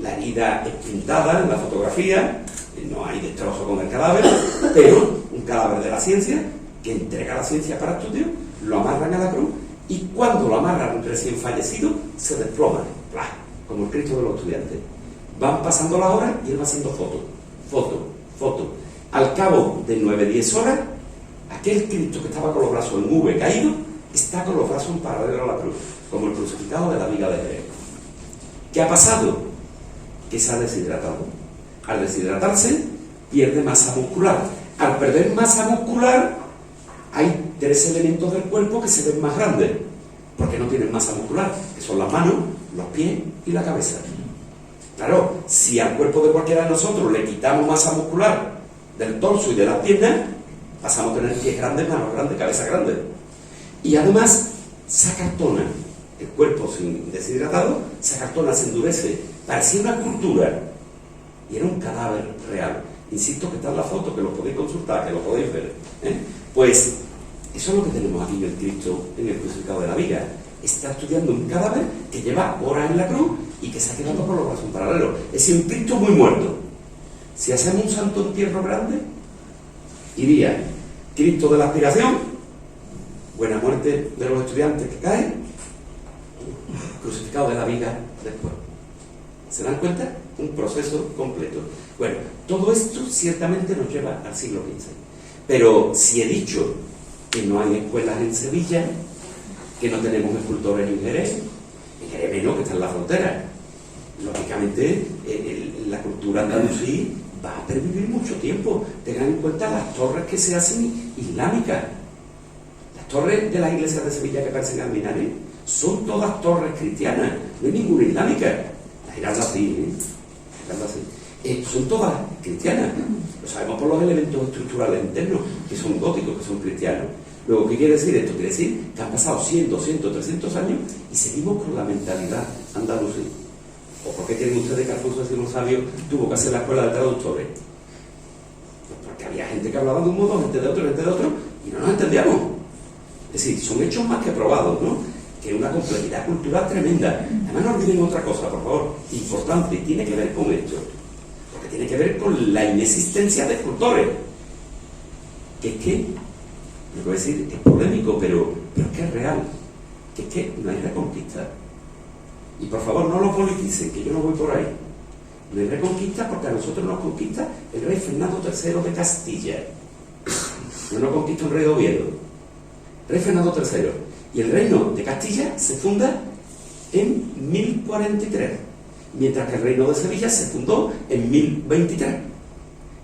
la herida es pintada en la fotografía, no hay destrozo con el cadáver, pero un cadáver de la ciencia, que entrega a la ciencia para estudio, lo amarran a la cruz, y cuando lo amarran recién fallecido, se desploma, ¡plá!, como el Cristo de los Estudiantes. Van pasando las horas y él va haciendo foto. Al cabo de 9-10 horas, aquel Cristo que estaba con los brazos en V caído, está con los brazos en paralelo a la cruz, como el crucificado de la viga de Jerez. ¿Qué ha pasado? Que se ha deshidratado. Al deshidratarse, pierde masa muscular. Al perder masa muscular, hay 3 elementos del cuerpo que se ven más grandes, porque no tienen masa muscular, que son las manos, los pies y la cabeza. Claro, si al cuerpo de cualquiera de nosotros le quitamos masa muscular del torso y de las piernas, pasamos a tener pies grandes, manos grandes, cabeza grande. Y además se acartona, el cuerpo sin deshidratado, se acartona, se endurece, parecía una escultura, y era un cadáver real. Insisto que está en la foto, que lo podéis consultar, que lo podéis ver, ¿eh? Pues eso es lo que tenemos aquí en el Cristo, en el crucificado de la viga. Está estudiando un cadáver que lleva horas en la cruz y que se ha quedado con los brazos en paralelo. Es un Cristo muy muerto. Si hacemos un santo entierro grande, iría Cristo de la aspiración, Buena Muerte de los Estudiantes que cae, crucificado de la viga después. ¿Se dan cuenta? Un proceso completo. Bueno, todo esto ciertamente nos lleva al siglo XV. Pero si he dicho que no hay escuelas en Sevilla, que no tenemos escultores en Jerez menos, que está en la frontera, lógicamente la cultura andalusí va a pervivir mucho tiempo. Tengan en cuenta las torres que se hacen islámicas. Las torres de las iglesias de Sevilla que parecen alminares son todas torres cristianas, no hay ninguna islámica. Las irán así, ¿eh? son todas cristianas. Lo sabemos por los elementos estructurales internos, que son góticos, que son cristianos. Luego, ¿qué quiere decir esto? Quiere decir que han pasado 100, 200, 300 años y seguimos con la mentalidad andalusí. ¿O por qué creen ustedes que Alfonso X Sabio tuvo que hacer la escuela de traductores? Pues porque había gente que hablaba de un modo, gente de otro, y no nos entendíamos. Es decir, son hechos más que probados, ¿no? Que una complejidad cultural tremenda. Además, no olviden otra cosa, por favor, importante, y tiene que ver con esto. Porque tiene que ver con la inexistencia de escultores. Que es que, lo que voy a decir es polémico, pero es que es real. Que es que no hay reconquista. Y por favor, no lo politicen, que yo no voy por ahí. No hay reconquista porque a nosotros nos conquista el rey Fernando III de Castilla. No nos conquista un rey de Oviedo. Rey Fernando III. Y el reino de Castilla se funda en 1043, mientras que el reino de Sevilla se fundó en 1023.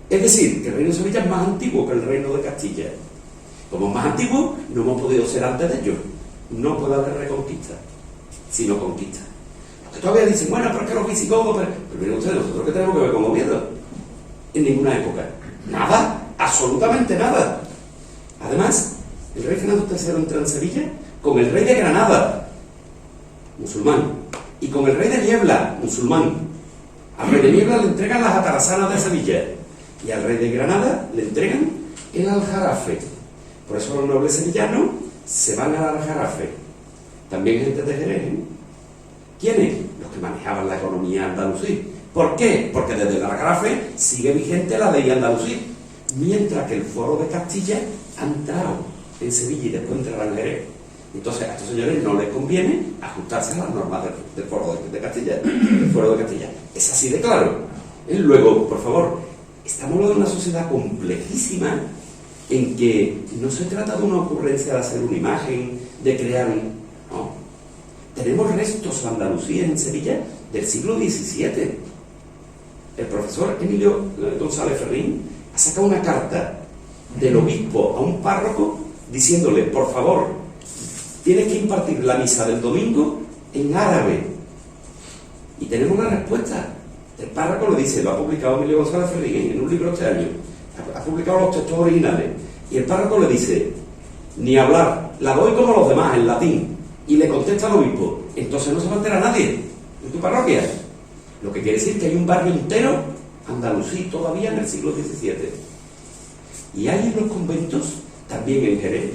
Es decir, que el reino de Sevilla es más antiguo que el reino de Castilla. Como es más antiguo, no hemos podido ser antes de ellos. No puede haber reconquista, sino conquista. Los que todavía dicen, bueno, pero es que los visigodos... Pero miren ustedes, nosotros que tenemos que ver con Oviedo. En ninguna época. Nada, absolutamente nada. Además, el rey Fernando III entra en Sevilla con el rey de Granada, musulmán, y con el rey de Niebla, musulmán. Al rey de Niebla le entregan las atarazanas de Sevilla y al rey de Granada le entregan el aljarafe. Por eso los nobles sevillanos se van al aljarafe. También gente de Jerez, ¿eh? ¿Quiénes? Los que manejaban la economía andalusí. ¿Por qué? Porque desde el aljarafe sigue vigente la ley andalusí, mientras que el foro de Castilla ha entrado en Sevilla y después entrará en Jerez. Entonces a estos señores no les conviene ajustarse a las normas del foro de Castilla, del foro de Castilla. Es así de claro. Luego, por favor, estamos hablando de una sociedad complejísima en que no se trata de una ocurrencia de hacer una imagen, de crear un... No. Tenemos restos andalusíes en Sevilla del siglo XVII. El profesor Emilio González Ferrín ha sacado una carta del obispo a un párroco diciéndole, por favor, tienes que impartir la misa del domingo en árabe. Y tenemos una respuesta. El párroco le dice, lo ha publicado Emilio González Ferrín en un libro este año, ha publicado los textos originales, y el párroco le dice, ni hablar, la doy como los demás, en latín. Y le contesta al obispo, entonces no se va a enterar nadie en tu parroquia. Lo que quiere decir que hay un barrio entero andalusí todavía en el siglo XVII. Y hay en los conventos, también en Jerez,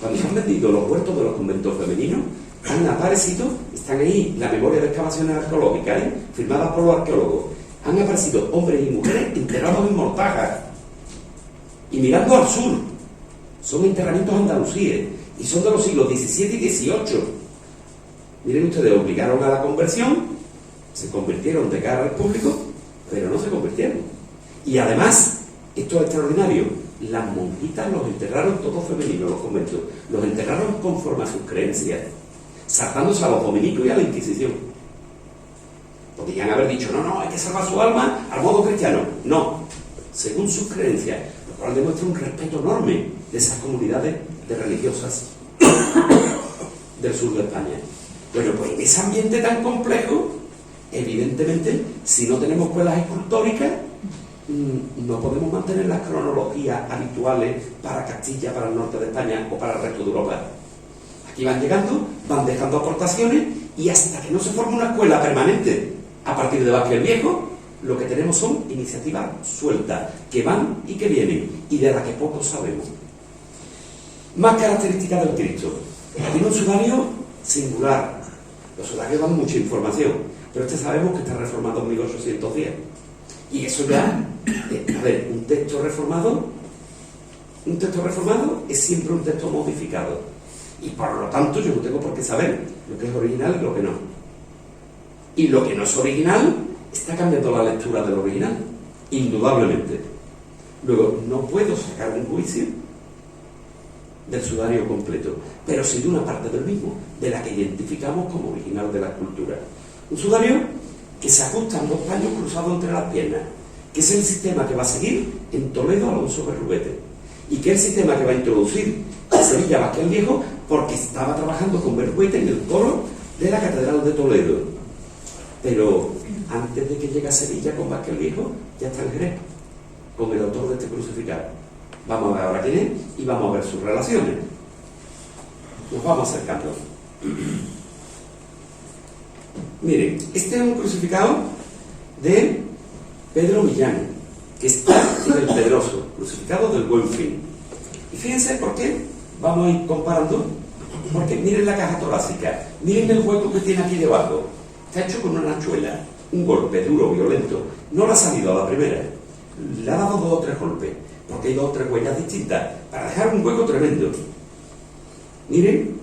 cuando se han vendido los huertos de los conventos femeninos, han aparecido, están ahí la memoria de excavaciones arqueológicas, firmadas por los arqueólogos, han aparecido hombres y mujeres enterrados en mortajas y mirando al sur. Son enterramientos andalusíes y son de los siglos XVII y XVIII. Miren ustedes, obligaron a la conversión, se convirtieron de cara al público, pero no se convirtieron. Y además, esto es extraordinario, las monjitas los enterraron todos femeninos, los conventos, los enterraron conforme a sus creencias, saltándose a los dominicos y a la Inquisición. Podrían haber dicho, no, hay que salvar su alma al modo cristiano. No, según sus creencias, lo cual demuestra un respeto enorme de esas comunidades de religiosas del sur de España. Bueno, pues en ese ambiente tan complejo, evidentemente, si no tenemos escuelas escultóricas, no podemos mantener las cronologías habituales para Castilla, para el norte de España o para el resto de Europa. Aquí van llegando, van dejando aportaciones y hasta que no se forme una escuela permanente a partir de Vázquez el Viejo, lo que tenemos son iniciativas sueltas, que van y que vienen y de las que poco sabemos. Más características del Cristo. Tiene un sudario singular. Los sudarios dan mucha información, pero sabemos que está reformado en 1810. Y eso ya, a ver, un texto reformado es siempre un texto modificado. Y por lo tanto yo no tengo por qué saber lo que es original y lo que no. Y lo que no es original está cambiando la lectura del original, indudablemente. Luego, no puedo sacar un juicio del sudario completo, pero sí de una parte del mismo, de la que identificamos como original de la escultura. Un sudario que se ajusta en dos paños cruzados entre las piernas, que es el sistema que va a seguir en Toledo Alonso Berruguete, y que es el sistema que va a introducir en Sevilla Vázquez el Viejo, porque estaba trabajando con Berruguete en el coro de la Catedral de Toledo. pero antes de que llegue a Sevilla con Vázquez el Viejo, ya está en Jerez, con el autor de este crucificado. Vamos a ver ahora quién es y vamos a ver sus relaciones. Nos vamos acercando. Miren, este es un crucificado de Pedro Millán, que está en el Pedroso, crucificado del Buen Fin. Y fíjense por qué vamos a ir comparando, porque miren la caja torácica, miren el hueco que tiene aquí debajo. Está hecho con una hachuela, un golpe duro, violento. No le ha salido a la primera, le ha dado 2 o 3 golpes, porque hay 2 o 3 huellas distintas, para dejar un hueco tremendo. Miren,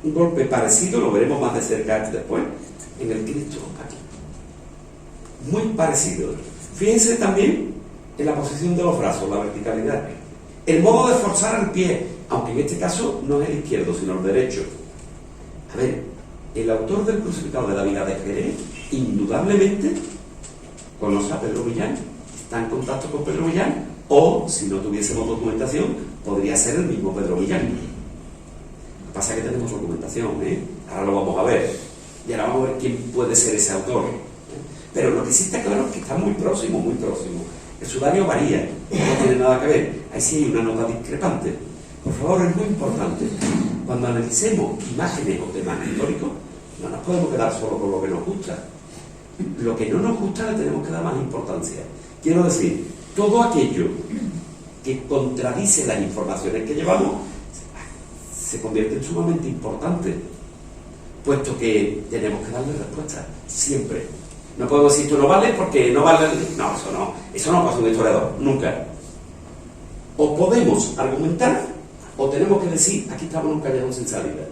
un golpe parecido, lo veremos más de cerca después, en el Cristo, aquí. Muy parecido. Fíjense también en la posición de los brazos, la verticalidad. El modo de forzar el pie, aunque en este caso no es el izquierdo, sino el derecho. A ver, el autor del crucificado de la Viga de Jerez, indudablemente, conoce a Pedro Millán, está en contacto con Pedro Millán, o, si no tuviésemos documentación, podría ser el mismo Pedro Millán. Lo que pasa es que tenemos documentación, ahora lo vamos a ver, y ahora vamos a ver quién puede ser ese autor. Pero lo que sí está claro es que está muy próximo, muy próximo. El sudario varía, no tiene nada que ver. Ahí sí hay una nota discrepante. Por favor, es muy importante. Cuando analicemos imágenes o temas históricos, no nos podemos quedar solo con lo que nos gusta. Lo que no nos gusta le tenemos que dar más importancia. Quiero decir, todo aquello que contradice las informaciones que llevamos se convierte en sumamente importante, puesto que tenemos que darle respuesta, siempre. No podemos decir, esto no vale porque no vale. No, eso no pasa un historiador, nunca. O podemos argumentar, o tenemos que decir, aquí estamos en un callejón sin salida.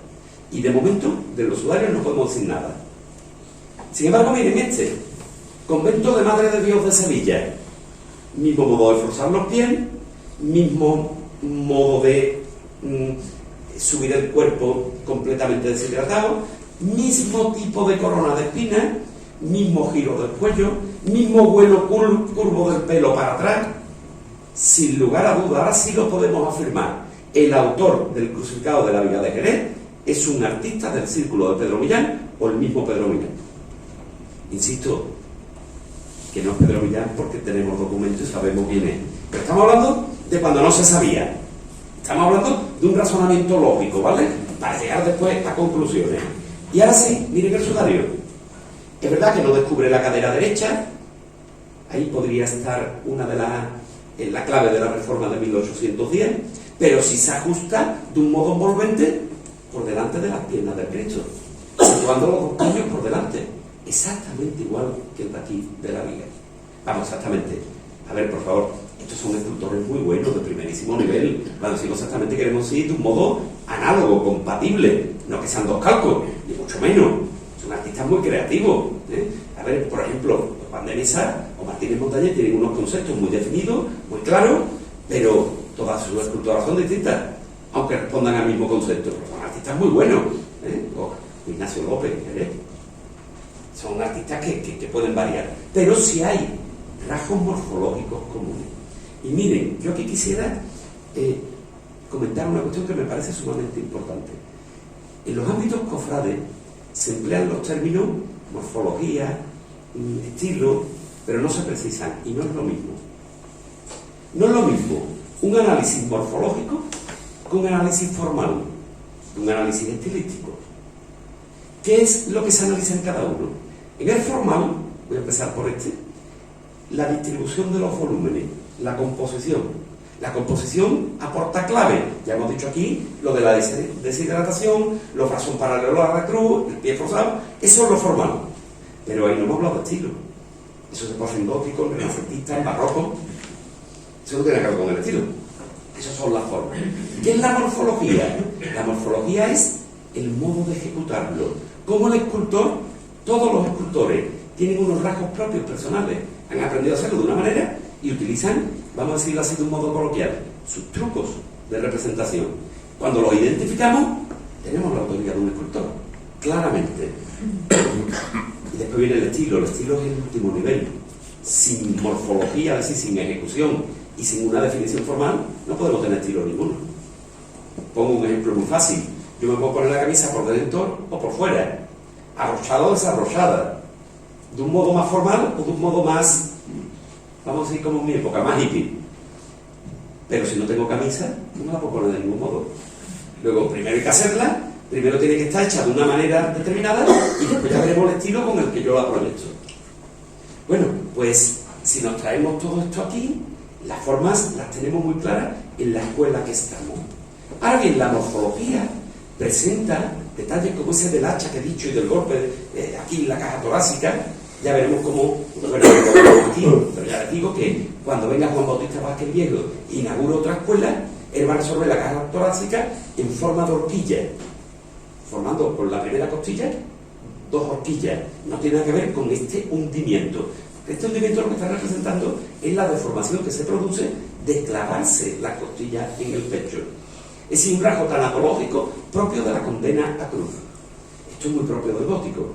Y de momento, de los sudarios no podemos decir nada. Sin embargo, miren este, convento de Madre de Dios de Sevilla. Mismo modo de forzar los pies, mismo modo de subir el cuerpo completamente deshidratado, mismo tipo de corona de espinas, mismo giro del cuello, mismo vuelo curvo del pelo para atrás. Sin lugar a duda, ahora sí lo podemos afirmar. El autor del crucificado de la Viga de Jerez es un artista del círculo de Pedro Millán o el mismo Pedro Millán. Insisto, que no es Pedro Millán porque tenemos documentos y sabemos quién es. Pero estamos hablando de cuando no se sabía. Estamos hablando de un razonamiento lógico, ¿vale? Para llegar después a conclusiones. Y ahora sí, miren el sudario. Es verdad que no descubre la cadera derecha. Ahí podría estar una de la clave de la reforma de 1810, pero si se ajusta de un modo envolvente por delante de las piernas del Cristo, situando los 2 puños por delante, exactamente igual que el de aquí de la Viga. Vamos, exactamente. A ver, por favor, estos son escultores muy buenos, de primerísimo nivel. Cuando decimos exactamente, queremos decir de un modo análogo, compatible, no que sean 2 calcos, ni mucho menos. Son artistas muy creativos. A ver, por ejemplo, Juan de Mesa o Martínez Montañés tienen unos conceptos muy definidos, muy claros, pero todas sus esculturas son distintas, aunque respondan al mismo concepto. Son artistas muy buenos. O Ignacio López, son artistas que pueden variar, pero sí hay rasgos morfológicos comunes. Y miren, yo aquí quisiera comentar una cuestión que me parece sumamente importante. En los ámbitos cofrades se emplean los términos morfología, estilo, pero no se precisan, y no es lo mismo. No es lo mismo un análisis morfológico que un análisis formal, un análisis estilístico. ¿Qué es lo que se analiza en cada uno? En el formal, voy a empezar por este, la distribución de los volúmenes, la composición. La composición aporta clave. Ya hemos dicho aquí lo de la deshidratación, los brazos paralelos a la cruz, el pie forzado. Eso es lo formal. Pero ahí no hemos hablado de estilo. Eso se pasa en gótico, en renacentista, en barroco. Eso no tiene que ver con el estilo. Esas son las formas. ¿Qué es la morfología? La morfología es el modo de ejecutarlo. Como el escultor, todos los escultores tienen unos rasgos propios personales. Han aprendido a hacerlo de una manera y utilizan, vamos a decirlo así de un modo coloquial, sus trucos de representación. Cuando los identificamos, tenemos la autoría de un escultor, claramente. Y después viene el estilo. El estilo es el último nivel. Sin morfología, es decir, sin ejecución y sin una definición formal, no podemos tener estilo ninguno. Pongo un ejemplo muy fácil. Yo me puedo poner la camisa por dentro o por fuera. arrochada o desarrollada, de un modo más formal o de un modo más, vamos a decir como en mi época, más hippie. Pero si no tengo camisa, no me la puedo poner de ningún modo. Luego, primero hay que hacerla, primero tiene que estar hecha de una manera determinada y después ya veremos el estilo con el que yo la proyecto. Bueno, pues si nos traemos todo esto aquí, las formas las tenemos muy claras en la escuela que estamos. Ahora bien, la morfología presenta detalles como ese del hacha que he dicho y del golpe aquí en la caja torácica. Ya veremos cómo, bueno, aquí, pero ya les digo que cuando venga Juan Bautista Vázquez Viejo e inaugure otra escuela, él va a resolver la caja torácica en forma de horquilla, formando por la primera costilla dos horquillas. No tiene nada que ver con este hundimiento. Este hundimiento lo que está representando es la deformación que se produce de clavarse la costilla en el pecho. Es un rasgo tanatológico propio de la condena a cruz. Esto es muy propio del gótico.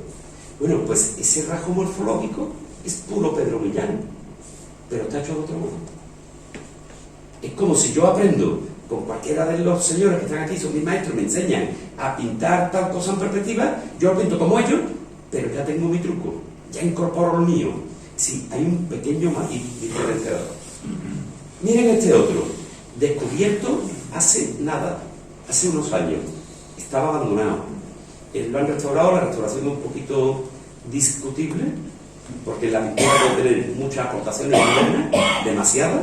Bueno, pues ese rasgo morfológico es puro Pedro Millán, pero está hecho de otro modo. Es como si yo aprendo con cualquiera de los señores que están aquí, son mis maestros, me enseñan a pintar tal cosa en perspectiva, yo lo pinto como ellos, pero ya tengo mi truco, ya incorporo el mío. Sí, hay un pequeño matiz diferenciador. Miren este otro, descubierto hace nada, hace unos años, estaba abandonado. Lo han restaurado, la restauración es un poquito discutible, porque la pintura puede tener muchas aportaciones modernas, demasiadas,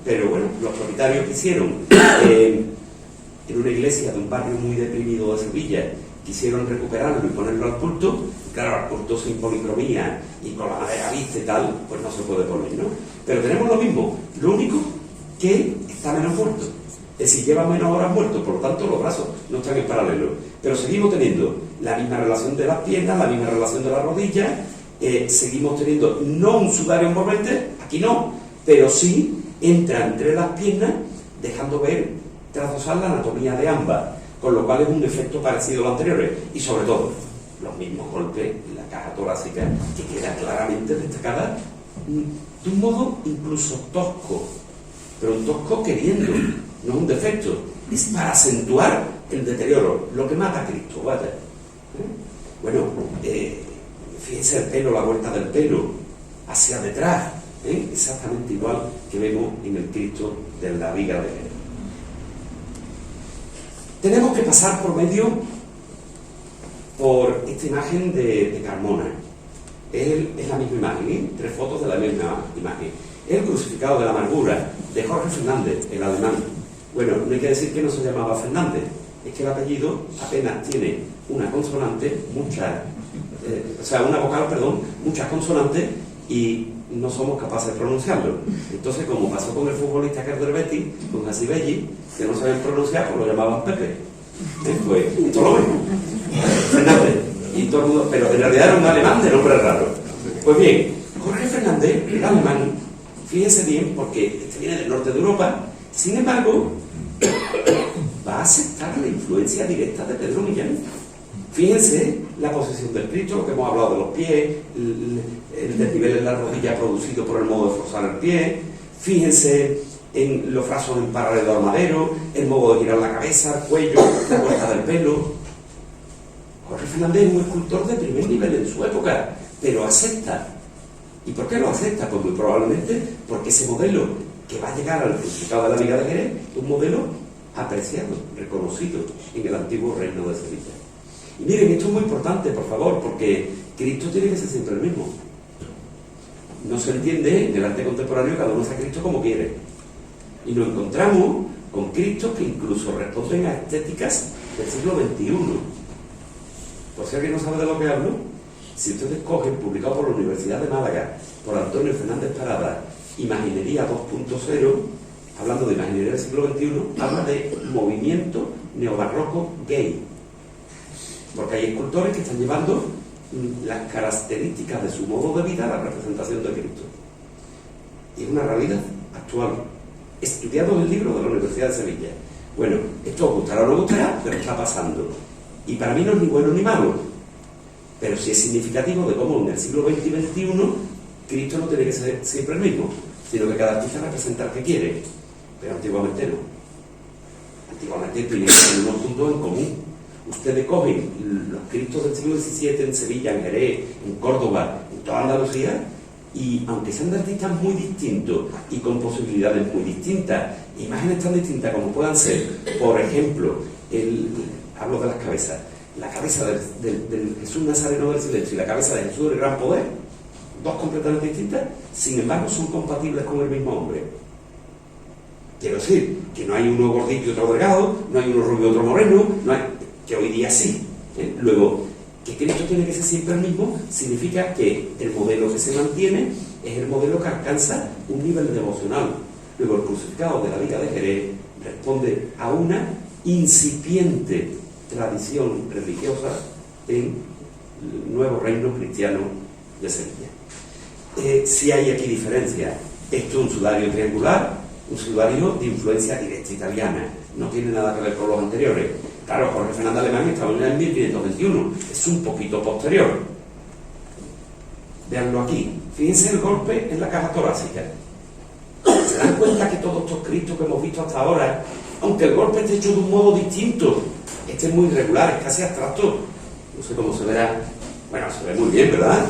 pero bueno, los propietarios quisieron, en una iglesia de un barrio muy deprimido de Sevilla, quisieron recuperarlo y ponerlo al culto. Claro, al culto sin policromía y con la madera vista y tal, pues no se puede poner, ¿no? Pero tenemos lo mismo, lo único que está menos muerto. Es decir, lleva menos horas muerto, por lo tanto los brazos no están en paralelo. Pero seguimos teniendo la misma relación de las piernas, la misma relación de las rodillas, seguimos teniendo no un sudario envolvente, aquí no, pero sí entra entre las piernas, dejando ver, trazosar la anatomía de ambas, con lo cual es un efecto parecido a lo anterior. Y sobre todo, los mismos golpes en la caja torácica, que queda claramente destacada de un modo incluso tosco, pero un tosco queriendo. No es un defecto, es para acentuar el deterioro, lo que mata a Cristo, ¿vale? Bueno, fíjense el pelo, la vuelta del pelo hacia detrás, exactamente igual que vemos en el Cristo de la Viga de Jerez. Tenemos que pasar por medio por esta imagen de Carmona. Es la misma imagen, 3 fotos de la misma imagen. El crucificado de la amargura de Jorge Fernández, el alemán. Bueno, no hay que decir que no se llamaba Fernández, es que el apellido apenas tiene una consonante, una vocal, perdón, muchas consonantes y no somos capaces de pronunciarlo. Entonces, como pasó con el futbolista que es del Betis, con Hasibelli, que no sabían pronunciar, pues lo llamaban Pepe. Pues, esto lo mismo. Fernández. Y todo el mundo, pero en realidad era un alemán de nombre raro. Pues bien, Jorge Fernández era alemán, fíjense bien, porque este viene del norte de Europa. Sin embargo, va a aceptar la influencia directa de Pedro Millán. Fíjense la posición del Cristo, lo que hemos hablado de los pies, el desnivel en la rodilla producido por el modo de forzar el pie. Fíjense en los brazos en paralelo al madero, el modo de girar la cabeza, el cuello, la vuelta del pelo. Jorge Fernández es un escultor de primer nivel en su época, pero acepta. ¿Y por qué lo acepta? Pues muy probablemente porque ese modelo que va a llegar al crucificado de la Viga de Jerez es un modelo apreciado, reconocido en el antiguo reino de Sevilla. Y miren, esto es muy importante, por favor, porque Cristo tiene que ser siempre el mismo. No se entiende en el arte contemporáneo, cada uno hace a Cristo como quiere. Y nos encontramos con Cristos que incluso responden a estéticas del siglo XXI. Por si alguien no sabe de lo que hablo, si ustedes cogen, publicado por la Universidad de Málaga, por Antonio Fernández Parada, Imaginería 2.0, hablando de imaginería del siglo XXI, habla de movimiento neobarroco gay. Porque hay escultores que están llevando las características de su modo de vida a la representación de Cristo. Y es una realidad actual. Estudiado en el libro de la Universidad de Sevilla. Bueno, esto os gustará o no gustará, pero está pasando. Y para mí no es ni bueno ni malo. Pero sí es significativo de cómo en el siglo XX y XXI Cristo no tiene que ser siempre el mismo, sino que cada artista representa el que quiere. Pero antiguamente no. Antiguamente tenían unos puntos en común. Ustedes cogen los Cristos del siglo XVII en Sevilla, en Jerez, en Córdoba, en toda Andalucía, y aunque sean de artistas muy distintos y con posibilidades muy distintas, imágenes tan distintas como puedan ser, por ejemplo, hablo de las cabezas, la cabeza del Jesús Nazareno del Silencio y la cabeza de Jesús del Gran Poder, dos completamente distintas, sin embargo son compatibles con el mismo hombre. Quiero decir, que no hay uno gordito y otro delgado, no hay uno rubio y otro moreno, no hay, que hoy día sí. Luego, que Cristo tiene que ser siempre el mismo, significa que el modelo que se mantiene es el modelo que alcanza un nivel devocional. Luego, el crucificado de la Viga de Jerez responde a una incipiente tradición religiosa en el nuevo reino cristiano de Sevilla. Si hay aquí diferencia, esto es un sudario triangular, un sudario de influencia directa italiana, no tiene nada que ver con los anteriores. Claro, Jorge Fernández Alemán estaba en el 1521, es un poquito posterior. Veanlo aquí, fíjense el golpe en la caja torácica. ¿Se dan cuenta que todos estos Cristos que hemos visto hasta ahora, aunque el golpe esté hecho de un modo distinto, este es muy irregular, es casi abstracto? No sé cómo se verá. Bueno, se ve muy bien, ¿verdad?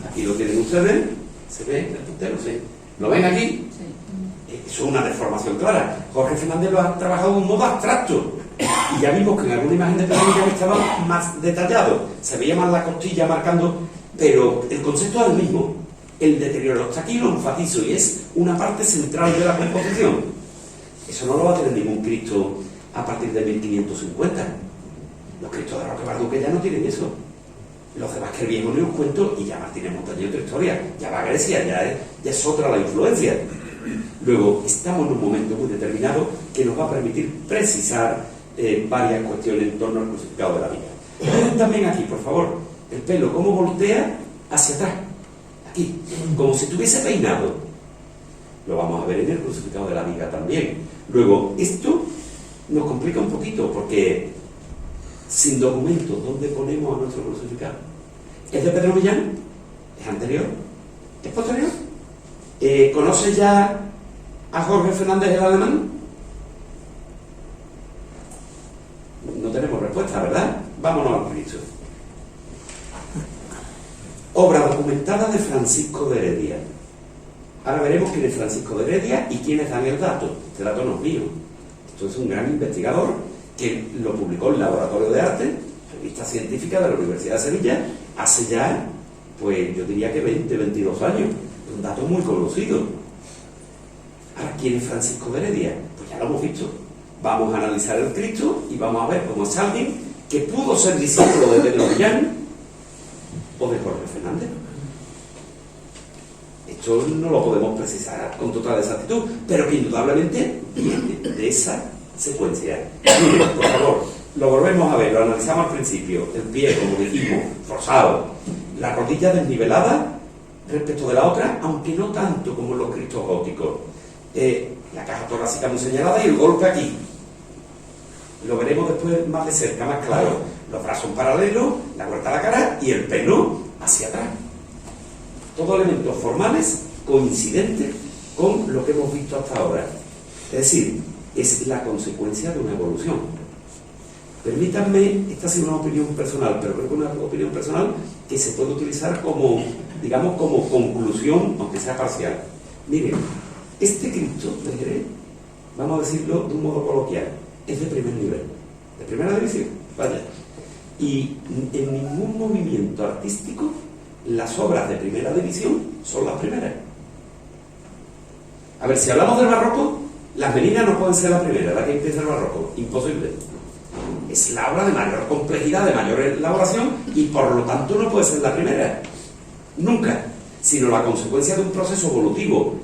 Aquí lo tienen ustedes, se ve el puntero, sí. ¿Lo ven aquí? Sí. Eso es una deformación clara. Jorge Fernández lo ha trabajado de un modo abstracto. Y ya vimos que en alguna imagen de Pellegrini estaba más detallado. Se veía más la costilla marcando, pero el concepto es el mismo. El deterioro está aquí, lo enfatizo, y es una parte central de la composición. Eso no lo va a tener ningún Cristo a partir de 1550. Los Cristos de Roque Barduque ya no tienen eso. Los demás que el Viejo ni os cuento, y ya Martínez Montañés otra historia. Ya va a Grecia, ya es otra la influencia. Luego, estamos en un momento muy determinado que nos va a permitir precisar varias cuestiones en torno al crucificado de la Viga. Miren también aquí, por favor, el pelo, cómo voltea hacia atrás. Aquí, como si estuviese peinado. Lo vamos a ver en el crucificado de la Viga también. Luego, esto nos complica un poquito, porque sin documentos, ¿dónde ponemos a nuestro crucificado? ¿Es de Pedro Millán? ¿Es anterior? ¿Es posterior? ¿Conoce ya a Jorge Fernández el Alemán? No tenemos respuesta, ¿verdad? Vámonos al Cristo. Obra documentada de Francisco de Heredia. Ahora veremos quién es Francisco de Heredia y quiénes dan el dato. Este dato no es mío. Esto es un gran investigador que lo publicó en el Laboratorio de Arte, revista científica de la Universidad de Sevilla, hace ya, pues yo diría que 20, 22 años. Un dato muy conocido. Ahora, ¿quién es Francisco de Heredia? Pues ya lo hemos visto. Vamos a analizar el Cristo y vamos a ver cómo es alguien que pudo ser discípulo de Pedro Millán o de Jorge Fernández. Esto no lo podemos precisar con total exactitud, pero que indudablemente viene de esa secuencia. Miren, por favor, lo volvemos a ver, lo analizamos al principio. El pie, como dijimos, forzado. La rodilla desnivelada respecto de la otra, aunque no tanto como en los Cristos góticos. La caja torácica muy señalada y el golpe aquí. Lo veremos después más de cerca, más claro. Los brazos paralelos, la vuelta a la cara y el pelo hacia atrás. Todos elementos formales coincidentes con lo que hemos visto hasta ahora. Es decir, es la consecuencia de una evolución. Permítanme, esta ha sido una opinión personal, pero creo que una opinión personal que se puede utilizar como, digamos, como conclusión, aunque sea parcial. Miren, este Cristo de Jerez, vamos a decirlo de un modo coloquial, es de primer nivel, de primera división, vaya. Y en ningún movimiento artístico las obras de primera división son las primeras. A ver, si hablamos del barroco, las meninas no pueden ser la primera, la que empieza el barroco, imposible. Es la obra de mayor complejidad, de mayor elaboración, y por lo tanto no puede ser la primera, nunca, sino la consecuencia de un proceso evolutivo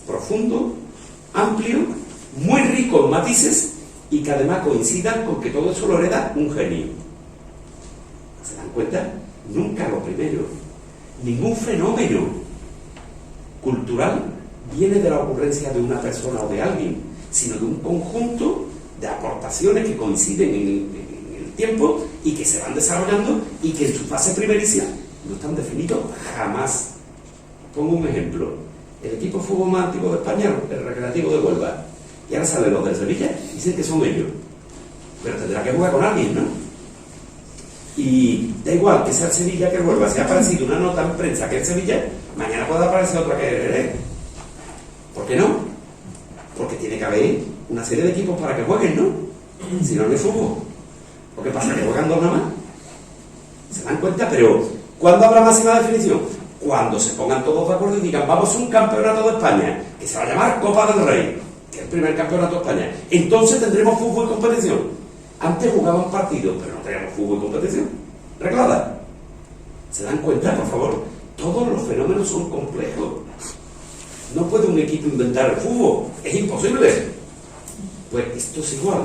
profundo, amplio, muy rico en matices, y que además coincidan con que todo eso lo hereda un genio. ¿Se dan cuenta? Nunca lo primero. Ningún fenómeno cultural viene de la ocurrencia de una persona o de alguien, sino de un conjunto de aportaciones que coinciden en el tiempo y que se van desarrollando y que en su fase primericia no están definidos jamás. Pongo un ejemplo. El equipo de fútbol más antiguo de España, el Recreativo de Huelva, y ahora salen los del Sevilla y dicen que son ellos. pero tendrá que jugar con alguien, ¿no? Y da igual que sea el Sevilla que el Huelva, si ha aparecido una nota en prensa que es Sevilla, mañana puede aparecer otra que es el. ¿Por qué no? Porque tiene que haber una serie de equipos para que jueguen, ¿no? Si no, no es fútbol. ¿Por qué pasa? ¿Que juegan dos nada más? ¿Se dan cuenta? Pero ¿cuándo habrá máxima definición? Cuando se pongan todos de acuerdo y digan, vamos a un campeonato de España, que se va a llamar Copa del Rey, que es el primer campeonato de España. Entonces tendremos fútbol y competición. Antes jugaban partidos, pero no teníamos fútbol y competición. ¿Reclada? ¿Se dan cuenta, por favor? Todos los fenómenos son complejos. No puede un equipo inventar el fútbol. Es imposible. Pues esto es igual.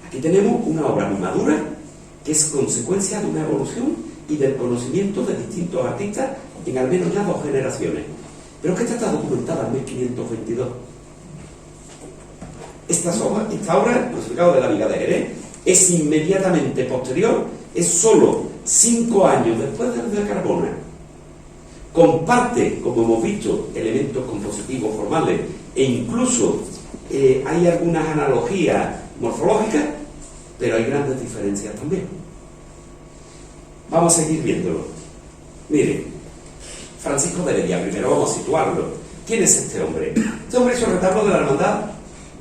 Aquí tenemos una obra muy madura que es consecuencia de una evolución y del conocimiento de distintos artistas en al menos ya 2 generaciones. Pero es que esta está documentada en 1522. Esta obra, el Crucificado de la Viga de Jerez, es inmediatamente posterior, es solo 5 años después del de Carbona. Comparte, como hemos visto, elementos compositivos formales e incluso hay algunas analogías morfológicas, pero hay grandes diferencias también. Vamos a seguir viéndolo. Mire, Francisco de Heredia, primero vamos a situarlo. ¿Quién es este hombre? Este hombre es el retablo de la Hermandad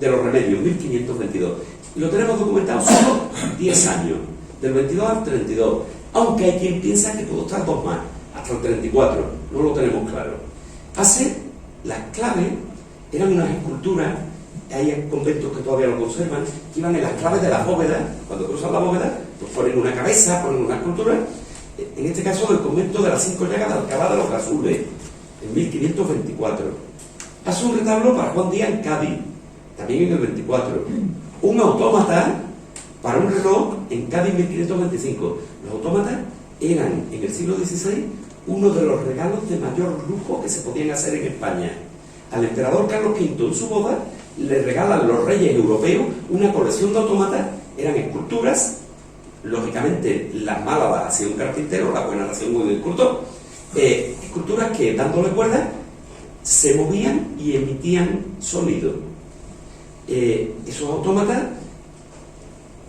de los Remedios, 1522. Y lo tenemos documentado solo 10 años, del 22 al 32. Aunque hay quien piensa que pudo estar 2 más, hasta el 34. No lo tenemos claro. Las claves eran unas esculturas. Hay conventos que todavía lo conservan, que iban en las claves de la bóveda. Cuando cruzan la bóveda, pues ponen una cabeza, ponen una escultura. En este caso, del convento de las 5 llagas de Alcalá de los Azules, en 1524. Hace un retablo para Juan Díaz en Cádiz, también en el 24. Un autómata para un reloj en Cádiz, 1525. Los autómatas eran, en el siglo XVI, uno de los regalos de mayor lujo que se podían hacer en España. Al emperador Carlos V, en su boda, le regalan los reyes europeos una colección de autómatas. Eran esculturas, lógicamente las malas las hacía un carpintero, las buenas las hacía un escultor. Esculturas que, dándole cuerda, se movían y emitían sonido. Esos autómatas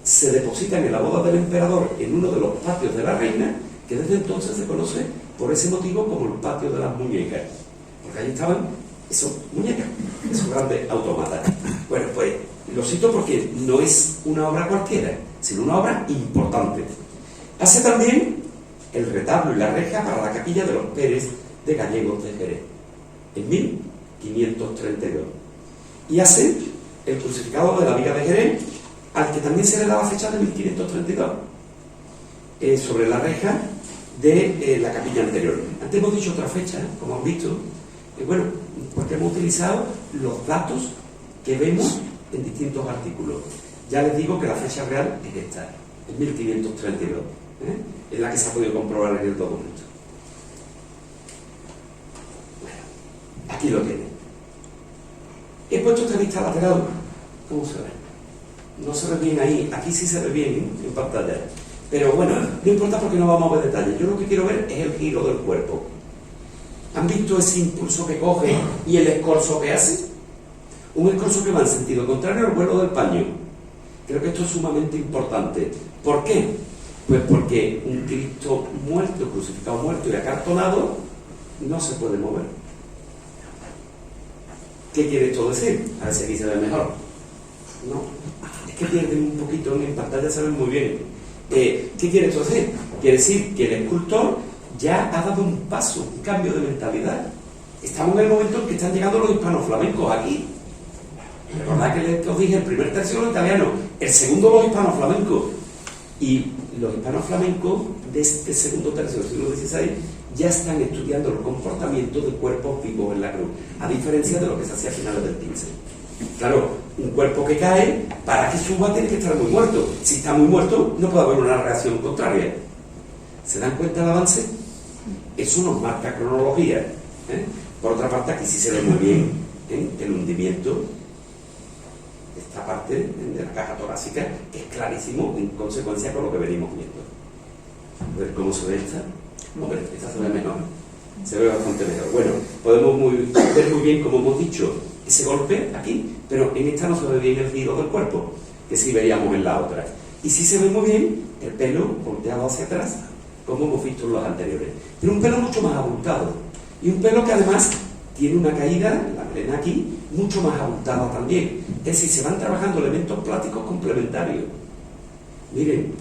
se depositan en la boda del emperador en uno de los patios de la reina, que desde entonces se conoce por ese motivo como el patio de las muñecas, porque allí estaban esas muñecas, esos grandes autómatas. Bueno, pues lo cito porque no es una obra cualquiera, sino una obra importante. Hace también el retablo y la reja para la capilla de los Pérez de Gallegos de Jerez, en 1532. Y hace el Crucificado de la Viga de Jerez, al que también se le da la fecha de 1532, sobre la reja de la capilla anterior. Antes hemos dicho otra fecha, como han visto, bueno, porque hemos utilizado los datos que vemos en distintos artículos. Ya les digo que la fecha real es esta, en 1532, es la que se ha podido comprobar en el documento. Bueno, aquí lo tienen. He puesto esta vista lateral. ¿Cómo se ve? No se ve bien ahí. Aquí sí se ve bien en pantalla. Pero bueno, no importa porque no vamos a ver detalles. Yo lo que quiero ver es el giro del cuerpo. ¿Han visto ese impulso que coge y el escorzo que hace? Un escorzo que va en sentido contrario al vuelo del paño. Creo que esto es sumamente importante. ¿Por qué? Pues porque un Cristo muerto, crucificado muerto y acartonado, no se puede mover. ¿Qué quiere esto decir? A ver si aquí se ve mejor. No, es que pierden un poquito, en pantalla se ven muy bien. ¿Qué quiere esto decir? Quiere decir que el escultor ya ha dado un paso, un cambio de mentalidad. Estamos en el momento en que están llegando los hispanos flamencos aquí. ¿Verdad que os dije? El primer tercio los italianos, el segundo los hispanos flamencos. Y los hispanos flamencos de este segundo tercio del siglo XVI ya están estudiando el comportamiento de cuerpos vivos en la cruz, a diferencia de lo que se hacía a finales del XV. Claro, un cuerpo que cae, para que suba tiene que estar muy muerto. Si está muy muerto, no puede haber una reacción contraria. ¿Se dan cuenta del avance? Eso nos marca cronología. Por otra parte, aquí sí se ve muy bien el hundimiento de esta parte de la caja torácica, que es clarísimo en consecuencia con lo que venimos viendo. A ver cómo se ve esta. Hombre, esta se ve mejor. Se ve bastante mejor. Bueno, podemos ver muy bien, como hemos dicho, ese golpe aquí, pero en esta no se ve bien el giro del cuerpo. que si veíamos en la otra. Y sí se ve muy bien el pelo volteado hacia atrás, como hemos visto en los anteriores. Pero un pelo mucho más abultado. Y un pelo que además tiene una caída, la melena aquí, mucho más abultada también. Es decir, se van trabajando elementos plásticos complementarios. Miren,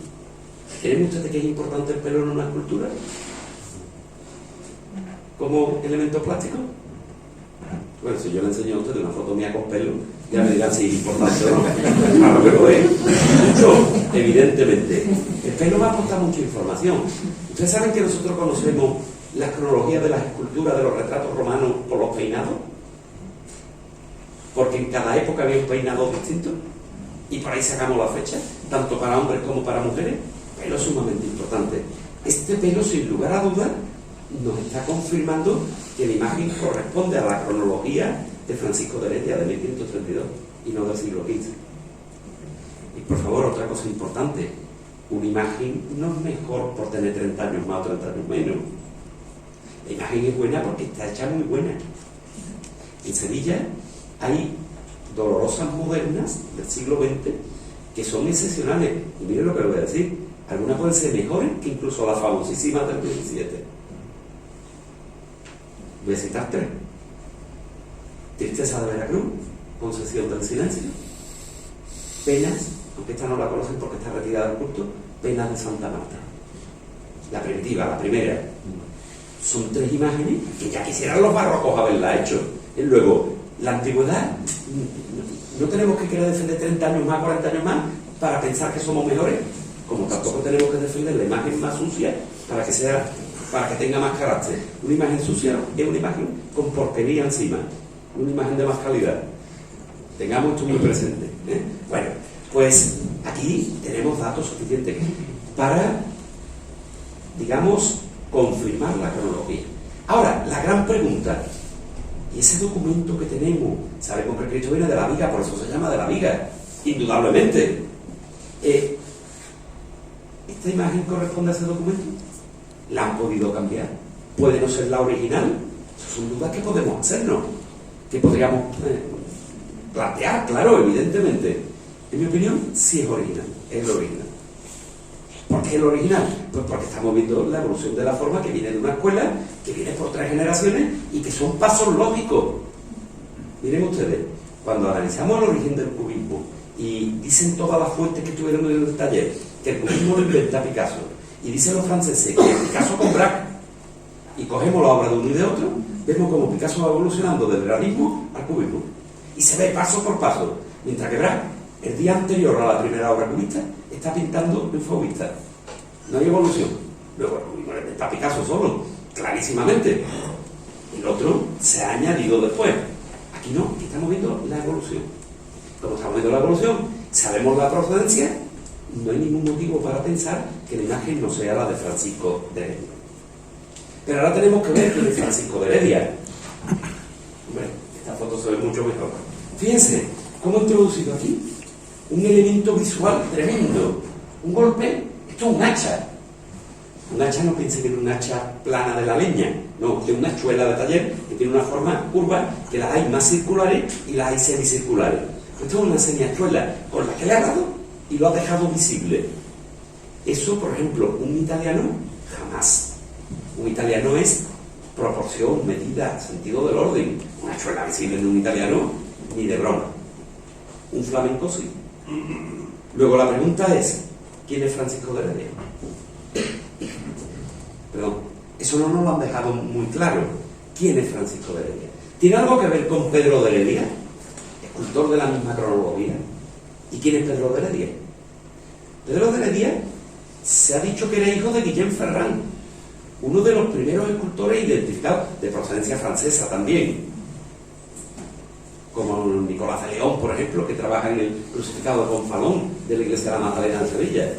¿creen ustedes que es importante el pelo en una escultura? ¿Como elemento plástico? Bueno, si yo le enseño a ustedes una foto mía con pelo, ya me dirán si es importante o no. Claro que lo es. Mucho, evidentemente. El pelo va a aportar mucha información. Ustedes saben que nosotros conocemos la cronología de las esculturas de los retratos romanos por los peinados, porque en cada época había un peinado distinto y por ahí sacamos la fecha, tanto para hombres como para mujeres. Pelo sumamente importante. Este pelo, sin lugar a dudas, nos está confirmando que la imagen corresponde a la cronología de Francisco de Heredia de 1532 y no del siglo XV. Y por favor, otra cosa importante, una imagen no es mejor por tener 30 años más o 30 años menos. La imagen es buena porque está hecha muy buena. En Sevilla hay dolorosas modernas del siglo XX que son excepcionales. Y miren lo que les voy a decir. Algunas pueden ser mejores que incluso las famosísimas del 17. Voy a citar 3. Tristeza de Veracruz, Concesión del Silencio. Penas, aunque esta no la conocen porque está retirada del culto, Penas de Santa Marta. La primitiva, la primera. Son 3 imágenes que ya quisieran los barrocos haberla hecho. Y luego, la antigüedad, no tenemos que querer defender 30 años más, 40 años más, para pensar que somos mejores, como tampoco tenemos que defender la imagen más sucia para que tenga más carácter. Una imagen sucia es una imagen con porquería encima, una imagen de más calidad. Tengamos esto muy presente, ¿eh? Bueno, pues aquí tenemos datos suficientes para, digamos, confirmar la cronología. Ahora, la gran pregunta, y ese documento que tenemos, sabemos que Cristo viene de la viga, por eso se llama de la viga, indudablemente. ¿Esta imagen corresponde a ese documento? ¿La han podido cambiar? ¿Puede no ser la original? Esas son dudas que podemos hacernos, que podríamos plantear, claro, evidentemente. En mi opinión, sí es original, es lo original. ¿Por qué es lo original? Pues porque estamos viendo la evolución de la forma que viene de una escuela, que viene por 3 generaciones y que son pasos lógicos. Miren ustedes, cuando analizamos el origen del cubismo y dicen todas las fuentes que estuvieron en el taller que el cubismo lo inventa Picasso, y dicen los franceses que Picasso con Braque, y cogemos la obra de uno y de otro, vemos como Picasso va evolucionando del realismo al cubismo y se ve paso por paso, mientras que Braque, el día anterior a la primera obra cubista, está pintando en fauvista. No hay evolución. Luego el cubismo lo inventa Picasso solo, clarísimamente. El otro se ha añadido después. Aquí no, aquí estamos viendo la evolución. Como estamos viendo la evolución, sabemos la procedencia, no hay ningún motivo para pensar que la imagen no sea la de Francisco de Heredia. Pero ahora tenemos que ver quién es Francisco de Heredia. Hombre, esta foto se ve mucho mejor. Fíjense, ¿cómo he introducido aquí? Un elemento visual tremendo. Un golpe, esto es un hacha. Un hacha, no piensen en un hacha plana de la leña, no, es una hachuela de taller que tiene una forma curva, que las hay más circulares y las hay semicirculares. Esto es una semihachuela con la que le ha dado y lo ha dejado visible. Eso, por ejemplo, un italiano jamás. Un italiano es proporción, medida, sentido del orden. Una hachuela visible en un italiano, ni de broma. Un flamenco sí. Luego la pregunta es, ¿quién es Francisco de Heredia? Perdón, eso no nos lo han dejado muy claro. ¿Quién es Francisco de Heredia? ¿Tiene algo que ver con Pedro de Heredia, escultor de la misma cronología? ¿Y quién es Pedro de Heredia? Pedro de Heredia se ha dicho que era hijo de Guillem Ferran, uno de los primeros escultores identificados, de procedencia francesa también, como Nicolás de León, por ejemplo, que trabaja en el crucificado de Gonfalón de la iglesia de la Magdalena de Sevilla.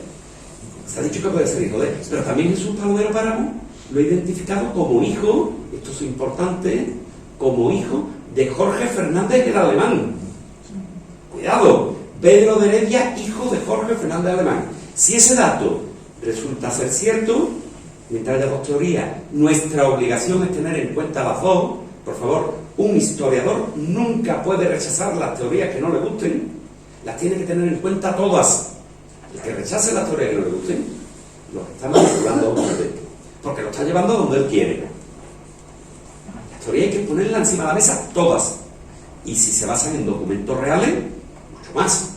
Se ha dicho que puede ser hijo de él, pero también Jesús Palomero Páramo lo ha identificado como hijo, esto es importante, como hijo de Jorge Fernández el Alemán. Cuidado, Pedro de Heredia, hijo de Jorge Fernández el Alemán. Si ese dato resulta ser cierto, mientras haya 2 teorías, nuestra obligación es tener en cuenta las 2. Por favor, un historiador nunca puede rechazar las teorías que no le gusten, las tiene que tener en cuenta todas. El que rechace la teoría que no le guste, lo está manipulando a usted, porque lo está llevando a donde él quiere. La teoría hay que ponerla encima de la mesa todas, y si se basan en documentos reales, mucho más,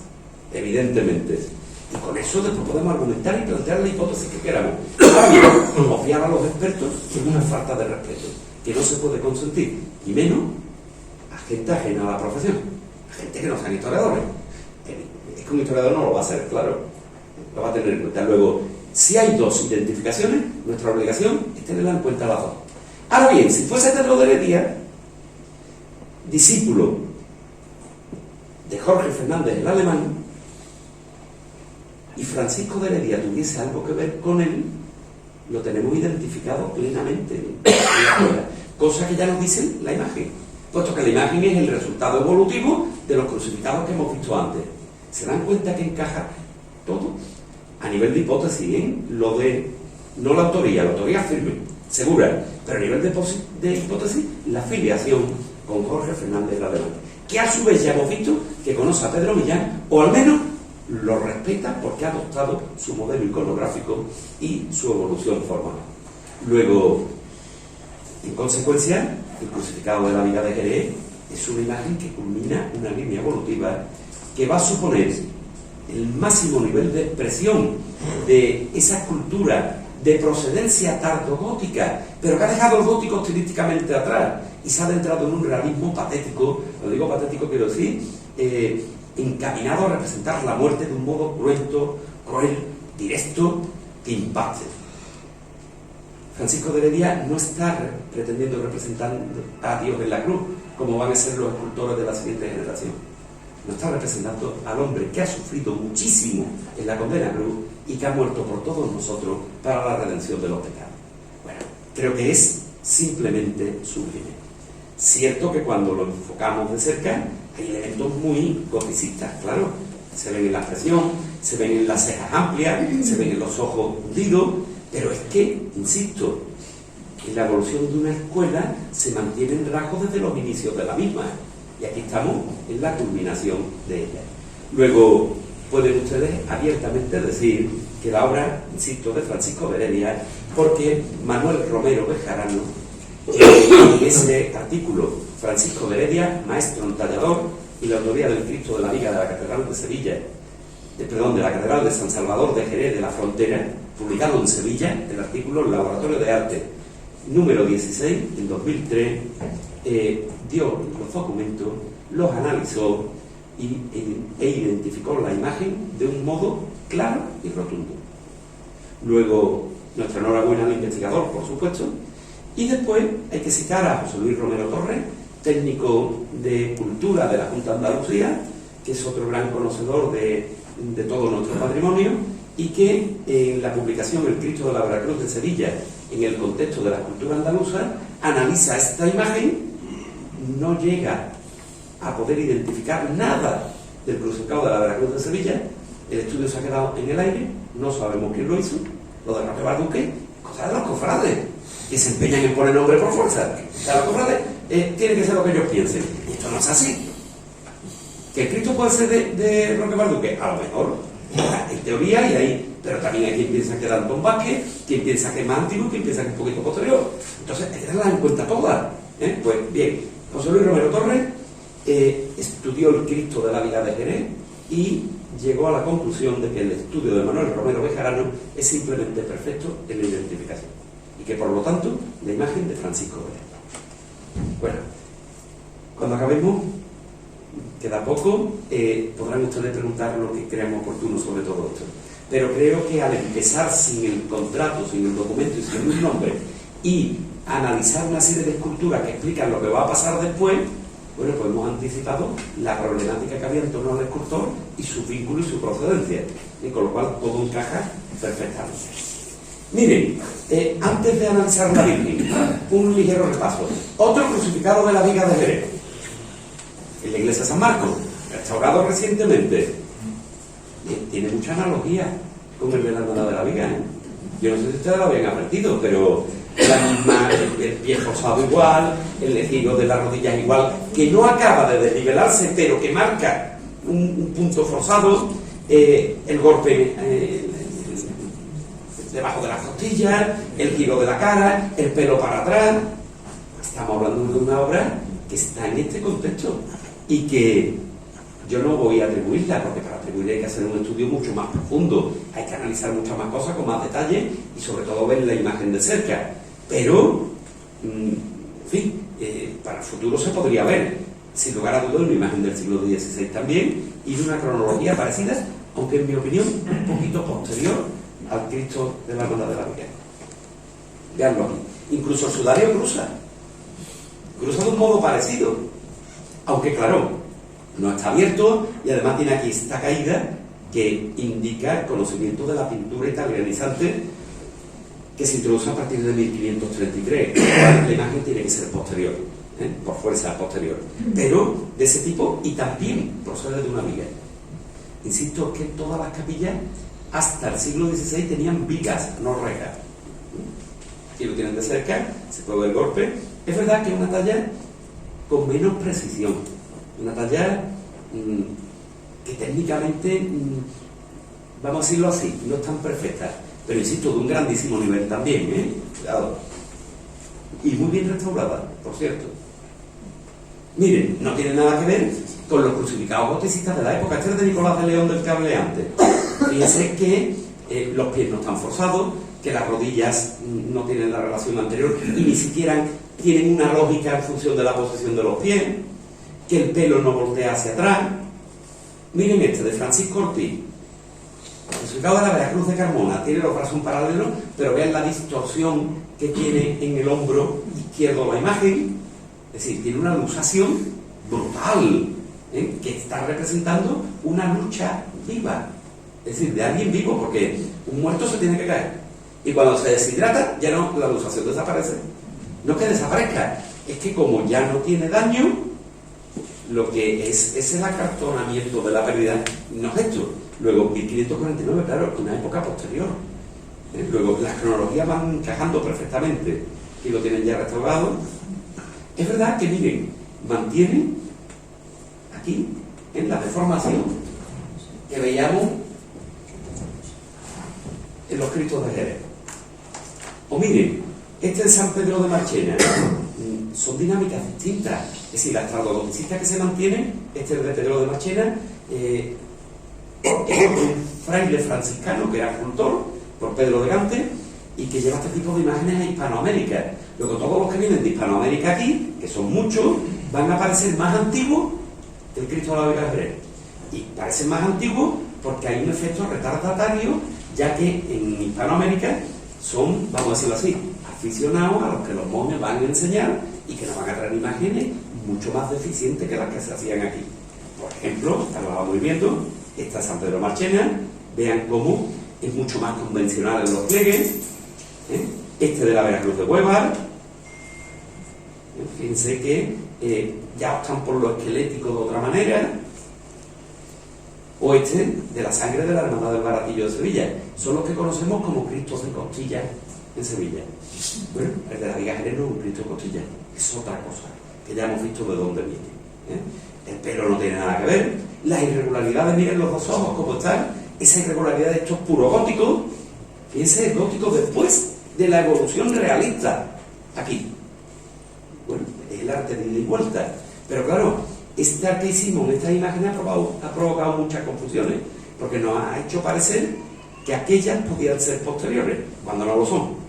evidentemente. Y con eso después podemos argumentar y plantear la hipótesis que queramos. Ahora bien, obviar a los expertos es una falta de respeto que no se puede consentir, y menos a gente ajena a la profesión, a gente que no sean historiadores. Es que un historiador no lo va a hacer, claro, lo va a tener en cuenta. Luego, si hay dos identificaciones, nuestra obligación es tenerla en cuenta las dos. Ahora bien, si fuese Pedro de Heredia, discípulo de Jorge Fernández el Alemán, y Francisco de Heredia tuviese algo que ver con él, lo tenemos identificado plenamente en la escuela, cosa que ya nos dice la imagen, puesto que la imagen es el resultado evolutivo de los crucificados que hemos visto antes. ¿Se dan cuenta que encaja todo? A nivel de hipótesis, ¿eh? Lo de, no la autoría firme, segura, pero a nivel de hipótesis, la filiación con Jorge Fernández el Alemán, que a su vez ya hemos visto que conoce a Pedro Millán, o al menos lo respeta porque ha adoptado su modelo iconográfico y su evolución formal. Luego, en consecuencia, el crucificado de la Viga de Jerez es una imagen que culmina una línea evolutiva que va a suponer el máximo nivel de expresión de esa cultura de procedencia tardogótica, pero que ha dejado el gótico estilísticamente atrás y se ha adentrado en un realismo patético. Lo digo patético, quiero decir, encaminado a representar la muerte de un modo cruento, cruel, directo, que impacte. Francisco de Heredia no está pretendiendo representar a Dios en la cruz, como van a ser los escultores de la siguiente generación. No está representando al hombre que ha sufrido muchísimo en la condena cruz y que ha muerto por todos nosotros para la redención de los pecados. Bueno, creo que es simplemente sublime. Cierto que cuando lo enfocamos de cerca hay elementos muy goticistas, claro. Se ven en la expresión, se ven en las cejas amplias, se ven en los ojos hundidos, pero es que, insisto, en la evolución de una escuela se mantienen rasgos desde los inicios de la misma, y aquí estamos en la culminación de ella. Luego, pueden ustedes abiertamente decir que la obra, insisto, de Francisco de Heredia, porque Manuel Romero Bejarano, en ese artículo, Francisco de Heredia, maestro entallador, y la autoría del Cristo de la Viga de la Catedral de Sevilla, de la Catedral de San Salvador de Jerez de la Frontera, publicado en Sevilla, el artículo Laboratorio de Arte, número 16, en 2003, dio los documentos, los analizó e identificó la imagen de un modo claro y rotundo. Luego, nuestra enhorabuena al investigador, por supuesto, y después hay que citar a José Luis Romero Torres, técnico de cultura de la Junta de Andalucía, que es otro gran conocedor de todo nuestro patrimonio, y que en la publicación El Cristo de la Veracruz de Sevilla, en el contexto de la cultura andaluza, analiza esta imagen, no llega a poder identificar nada del crucificado de la Veracruz de Sevilla, el estudio se ha quedado en el aire, no sabemos quién lo hizo, lo de Roque Barduque, cosas de los cofrades, que se empeñan en poner nombre por fuerza. O sea, los cofrades tienen que ser lo que ellos piensen, y esto no es así. ¿Que el Cristo puede ser de Roque Barduque? A lo mejor, en teoría, y ahí, pero también hay quien piensa que era Antón Vázquez, quien piensa que es más antiguo, quien piensa que es un poquito posterior. Entonces, hay que tenerlas en cuenta todas. Pues bien, José Luis Romero Torres estudió el Cristo de la Viga de Jerez y llegó a la conclusión de que el estudio de Manuel Romero Bejarano es simplemente perfecto en la identificación y que por lo tanto la imagen de Francisco de Heredia. Bueno, cuando acabemos, queda poco, podrán ustedes preguntar lo que crean oportuno sobre todo esto, pero creo que al empezar sin el contrato, sin el documento y sin un nombre y analizar una serie de esculturas que explican lo que va a pasar después, bueno, pues hemos anticipado la problemática que había en torno al escultor y su vínculo y su procedencia, y con lo cual todo encaja perfectamente. Miren, antes de analizar la Virgen, un ligero repaso. Otro crucificado de la Viga de Jerez, en la iglesia de San Marcos, restaurado recientemente, tiene mucha analogía con el de la Hermandad de la Viga. Yo no sé si ustedes lo habían advertido, pero la misma, el pie forzado igual, el giro de las rodillas igual, que no acaba de desnivelarse, pero que marca un punto forzado, el golpe debajo de las costillas, el giro de la cara, el pelo para atrás. Estamos hablando de una obra que está en este contexto y que yo no voy a atribuirla, porque para atribuirla hay que hacer un estudio mucho más profundo, hay que analizar muchas más cosas con más detalle y sobre todo ver la imagen de cerca. Pero, en fin, para el futuro se podría ver, sin lugar a dudas, una imagen del siglo XVI también y de una cronología parecida, aunque en mi opinión un poquito posterior al Cristo de la Hermandad de la Virgen. Veanlo aquí. Incluso el sudario cruza de un modo parecido, aunque claro, no está abierto y además tiene aquí esta caída que indica el conocimiento de la pintura italianizante que se introduce a partir de 1533. La imagen tiene que ser posterior, por fuerza posterior, pero de ese tipo, y también procede de una viga. Insisto que todas las capillas hasta el siglo XVI tenían vigas, no rejas. Aquí lo tienen de cerca, se puede ver el golpe. Es verdad que es una talla con menos precisión, una talla que técnicamente, vamos a decirlo así, no es tan perfecta, pero insisto, de un grandísimo nivel también, cuidado. Y muy bien restaurada, por cierto. Miren, no tiene nada que ver con los crucificados goticistas de la época. Este es de Nicolás de León del que hablé antes. Fíjense que los pies no están forzados, que las rodillas no tienen la relación anterior y ni siquiera tienen una lógica en función de la posición de los pies, que el pelo no voltea hacia atrás. Miren este de Francisco Ortiz, el crucificado de la Veracruz de Carmona, tiene los brazos paralelos, pero vean la distorsión que tiene en el hombro izquierdo la imagen, es decir, tiene una luxación brutal, que está representando una lucha viva, es decir, de alguien vivo, porque un muerto se tiene que caer, y cuando se deshidrata, ya no, la luxación desaparece. No que desaparezca, es que como ya no tiene daño, lo que es el acartonamiento de la pérdida, no es esto. Luego, 1549, claro, una época posterior. Luego, las cronologías van encajando perfectamente y lo tienen ya restaurado. Es verdad que, miren, mantiene aquí, en la deformación que veíamos en los Cristos de Jerez. O miren, este de San Pedro de Marchena, son dinámicas distintas. Es decir, las tradodoticistas que se mantienen, este de Pedro de Marchena, es un fraile franciscano que era escultor, por Pedro de Gante, y que lleva este tipo de imágenes a Hispanoamérica. Luego todos los que vienen de Hispanoamérica aquí, que son muchos, van a parecer más antiguos que el Cristo de la Vega de Jerez. Y parecen más antiguos porque hay un efecto retardatario, ya que en Hispanoamérica son, vamos a decirlo así, aficionados a los que los monjes van a enseñar y que nos van a traer imágenes mucho más deficientes que las que se hacían aquí. Por ejemplo, esta lo vamos viendo, esta San Pedro Marchena, vean cómo es mucho más convencional en los pliegues, este de la Veracruz de Huevar, fíjense que ya optan por lo esquelético de otra manera, o este de la sangre de la Hermandad del Baratillo de Sevilla, son los que conocemos como Cristos de costilla en Sevilla. Bueno, el de la Viga Jerez no es un Cristo de costilla, es otra cosa, que ya hemos visto de dónde viene. El pelo no tiene nada que ver, las irregularidades, miren los dos ojos cómo están, esa irregularidad de estos puros góticos, fíjense, gótico después de la evolución realista, aquí. Bueno, es el arte de ida y vuelta, pero claro, este arteísmo en estas imágenes ha provocado muchas confusiones, porque nos ha hecho parecer que aquellas podían ser posteriores, cuando no lo son.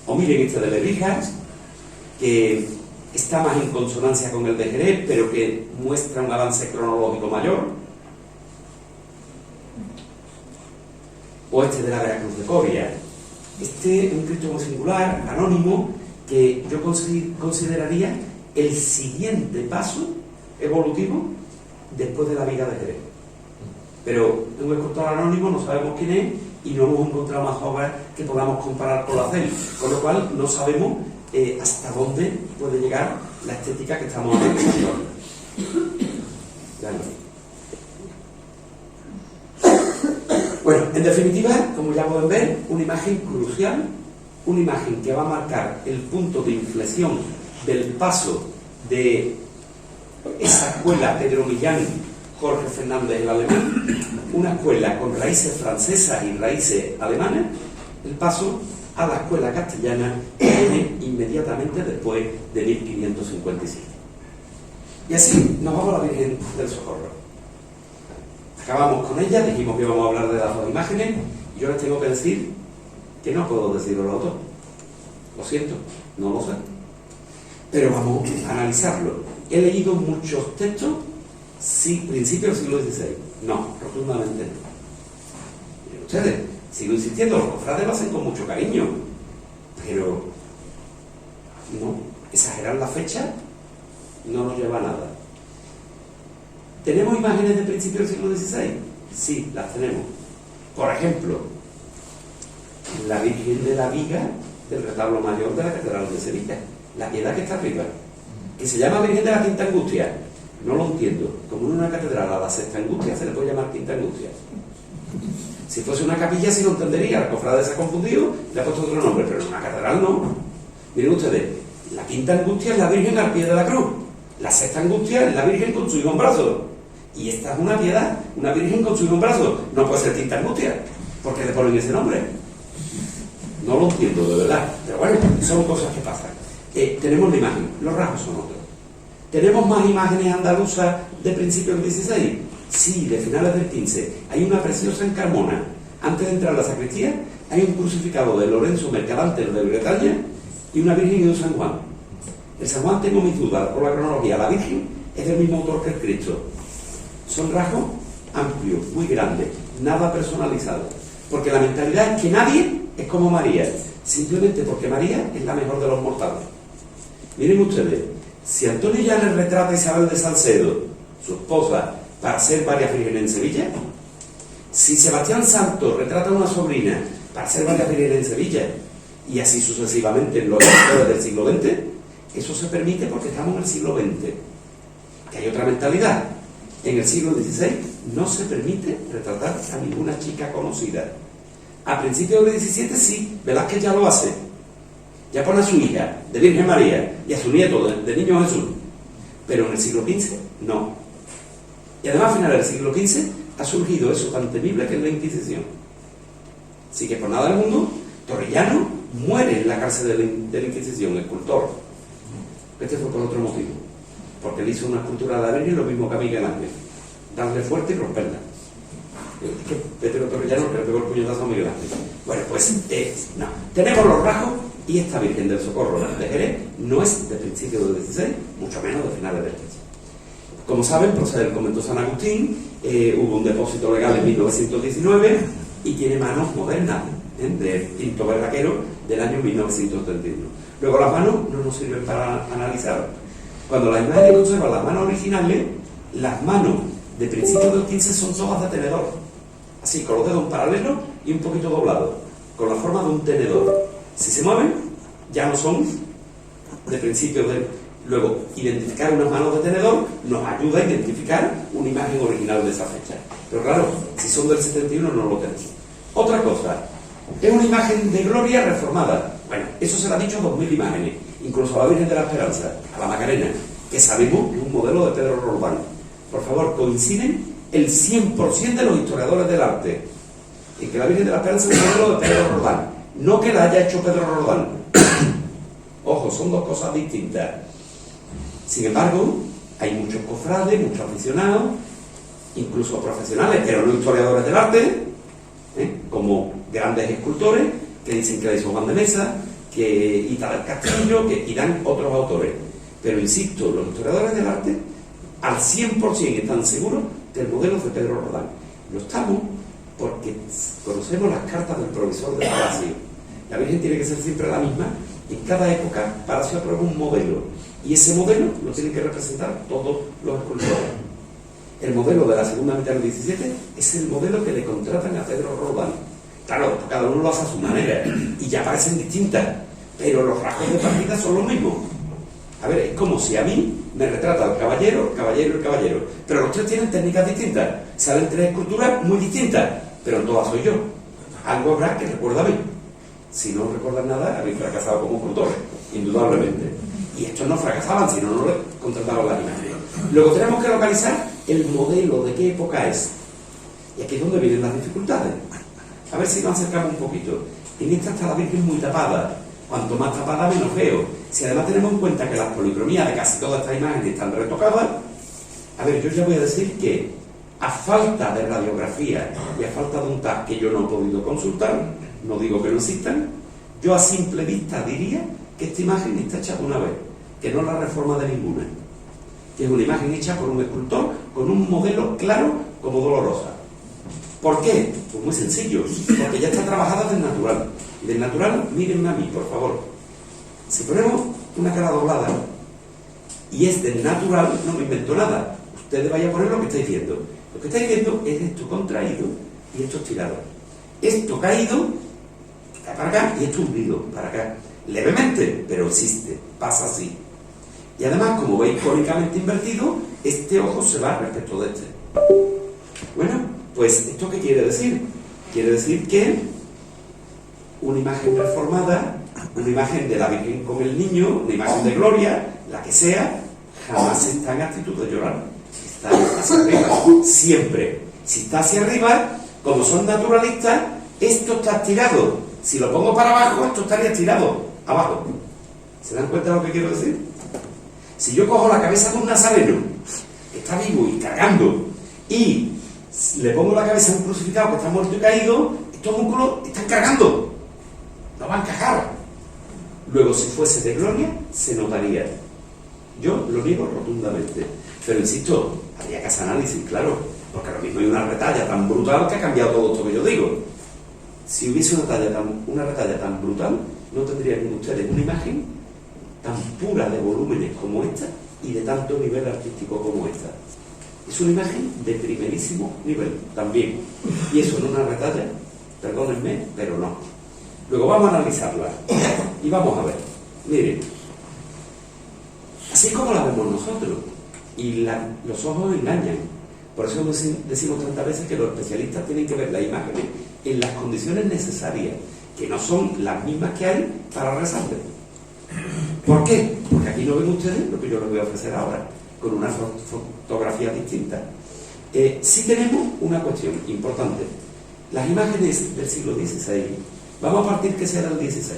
O miren este de Lebrijas, que está más en consonancia con el de Jerez, pero que muestra un avance cronológico mayor. O este de la Veracruz de Coria. Este es un Cristo muy singular, anónimo, que yo consideraría el siguiente paso evolutivo después de la Viga de Jerez. Pero un escultor anónimo, no sabemos quién es y no hemos encontrado más obras que podamos comparar con la CEL, con lo cual no sabemos hasta dónde puede llegar la estética que estamos analizando. Bueno, en definitiva, como ya pueden ver, una imagen crucial, una imagen que va a marcar el punto de inflexión del paso de esa escuela Pedro Millán, Jorge Fernández el alemán, una escuela con raíces francesas y raíces alemanas, el paso a la escuela castellana viene inmediatamente después de 1557. Y así nos vamos a la Virgen del Socorro. Acabamos con ella, dijimos que íbamos a hablar de las dos imágenes, y yo les tengo que decir que no puedo decirlo al autor. Lo siento, no lo sé. Pero vamos a analizarlo. He leído muchos textos, sí, principios del siglo XVI. No, rotundamente no. Miren ustedes, sigo insistiendo, los cofrades lo hacen con mucho cariño, pero no, exagerar la fecha no nos lleva a nada. ¿Tenemos imágenes de principios del siglo XVI? Sí, las tenemos. Por ejemplo, la Virgen de la Viga del retablo mayor de la Catedral de Sevilla, la piedad que está arriba, que se llama Virgen de la Quinta Angustia. No lo entiendo. Como en una catedral a la Sexta Angustia se le puede llamar Quinta Angustia. Si fuese una capilla sí lo entendería, el cofrade se ha confundido, le ha puesto otro nombre, pero en una catedral no. Miren ustedes, la Quinta Angustia es la Virgen al pie de la cruz, la Sexta Angustia es la Virgen con su hijo en brazos, y esta es una piedad, una Virgen con su hijo en brazos. No puede ser Quinta Angustia, porque le ponen ese nombre. No lo entiendo, de verdad, pero bueno, son cosas que pasan. Tenemos la imagen, los rasgos son otros. ¿Tenemos más imágenes andaluzas de principios del XVI? Sí, de finales del XV. Hay una preciosa en Carmona. Antes de entrar a la sacristía, hay un crucificado de Lorenzo Mercadante de Bretaña y una Virgen y un San Juan. El San Juan tengo mis dudas por la cronología. La Virgen es del mismo autor que el Cristo. Son rasgos amplios, muy grandes, nada personalizados. Porque la mentalidad es que nadie es como María, simplemente porque María es la mejor de los mortales. Miren ustedes, si Antonio Llanes retrata a Isabel de Salcedo, su esposa, para ser varias vírgenes en Sevilla, si Sebastián Santos retrata a una sobrina para ser varias vírgenes en Sevilla, y así sucesivamente en los escritores del siglo XX, eso se permite porque estamos en el siglo XX, que hay otra mentalidad. En el siglo XVI no se permite retratar a ninguna chica conocida. A principios del XVII sí, Velázquez ya lo hace. Ya pone a su hija, de Virgen María, y a su nieto, de Niño Jesús. Pero en el siglo XV, no. Y además, a finales del siglo XV, ha surgido eso tan temible que es la Inquisición. Así que por nada del mundo, Torrellano muere en la cárcel de la Inquisición, escultor. Este fue por otro motivo. Porque él hizo una escultura de la Virgen lo mismo que a Miguel Ángel. Darle fuerte y romperla. Pedro Torrellano que le pegó el puñetazo a Miguel Ángel. Bueno, pues, no. Tenemos los rasgos. Y esta Virgen del Socorro de Jerez no es de principios del XVI, mucho menos de finales del XIII. Como saben, procede del convento San Agustín, hubo un depósito legal en 1919 y tiene manos modernas, de Pinto Berraquero del año 1931. Luego las manos no nos sirven para analizar. Cuando las imágenes conservan las manos originales, las manos de principios del XV son todas de tenedor, así, con los dedos paralelos y un poquito doblados, con la forma de un tenedor. Si se mueven, ya no son de principio del... Luego, identificar unas manos de tenedor nos ayuda a identificar una imagen original de esa fecha. Pero claro, si son del 71 no lo tenemos. Otra cosa, es una imagen de gloria reformada. Bueno, eso se le ha dicho a 2000 imágenes, incluso a la Virgen de la Esperanza, a la Macarena, que sabemos que es un modelo de Pedro Roldán. Por favor, coinciden el 100% de los historiadores del arte en que la Virgen de la Esperanza es un modelo de Pedro Roldán. No que la haya hecho Pedro Roldán. Ojo, son dos cosas distintas. Sin embargo, hay muchos cofrades, muchos aficionados, incluso profesionales, pero no historiadores del arte, como grandes escultores, que dicen que la hizo Juan de Mesa, que Ita del Castillo, que irán otros autores. Pero insisto, los historiadores del arte al 100% están seguros que el modelo es de Pedro Roldán. Lo estamos porque conocemos las cartas del provisor del Palacio. La Virgen tiene que ser siempre la misma. En cada época, Palacio aprueba un modelo. Y ese modelo lo tienen que representar todos los escultores. El modelo de la segunda mitad del 17 es el modelo que le contratan a Pedro Roldán. Claro, cada uno lo hace a su manera. Y ya parecen distintas. Pero los rasgos de partida son los mismos. A ver, es como si a mí me retrata el caballero, el caballero y el caballero. Pero los tres tienen técnicas distintas. Salen tres esculturas muy distintas. Pero en todas soy yo. Algo habrá que recuerda a mí. Si no recuerdan nada, habéis fracasado como escultores, indudablemente. Y estos no fracasaban, si no, no les contrataban las imágenes. Luego tenemos que localizar el modelo, de qué época es. Y aquí es donde vienen las dificultades. A ver si nos acercamos un poquito. En esta está la Virgen muy tapada. Cuanto más tapada, menos veo. Si además tenemos en cuenta que las policromías de casi todas estas imágenes están retocadas, a ver, yo ya voy a decir que a falta de radiografía y a falta de un tag que yo no he podido consultar, no digo que no existan, yo a simple vista diría que esta imagen está hecha de una vez, que no la reforma de ninguna, que es una imagen hecha por un escultor con un modelo claro como Dolorosa. ¿Por qué? Pues muy sencillo, porque ya está trabajada del natural. Y del natural, mírenme a mí, por favor. Si ponemos una cara doblada y es del natural, no me invento nada. Ustedes vayan a poner lo que estáis viendo. Lo que estáis viendo es esto contraído y esto estirado. Esto caído, está para acá, y esto hundido para acá. Levemente, pero existe, pasa así. Y además, como veis cónicamente invertido, este ojo se va respecto de este. Bueno, pues, ¿esto qué quiere decir? Quiere decir que una imagen reformada, una imagen de la Virgen con el niño, una imagen de gloria, la que sea, jamás está en actitud de llorar. Está hacia arriba, siempre. Si está hacia arriba, como son naturalistas, esto está estirado. Si lo pongo para abajo, esto estaría estirado abajo. ¿Se dan cuenta de lo que quiero decir? Si yo cojo la cabeza de un nazareno, que está vivo y cargando, y le pongo la cabeza a un crucificado que está muerto y caído, estos músculos están cargando, no van a encajar. Luego, si fuese de gloria, se notaría. Yo lo niego rotundamente, pero insisto, habría que hacer análisis, claro, porque ahora mismo hay una retalla tan brutal que ha cambiado todo esto que yo digo. Si hubiese una retalla tan brutal, no tendrían ustedes una imagen tan pura de volúmenes como esta y de tanto nivel artístico como esta. Es una imagen de primerísimo nivel también. Y eso en una retalla, perdónenme, pero no. Luego vamos a analizarla y vamos a ver. Miren, así como la vemos nosotros, y los ojos engañan. Por eso decimos tantas veces que los especialistas tienen que ver las imágenes en las condiciones necesarias, que no son las mismas que hay para resaltar. ¿Por qué? Porque aquí no ven ustedes lo que yo les voy a ofrecer ahora, con una fotografía distinta. Sí tenemos una cuestión importante. Las imágenes del siglo XVI, vamos a partir que sea del XVI.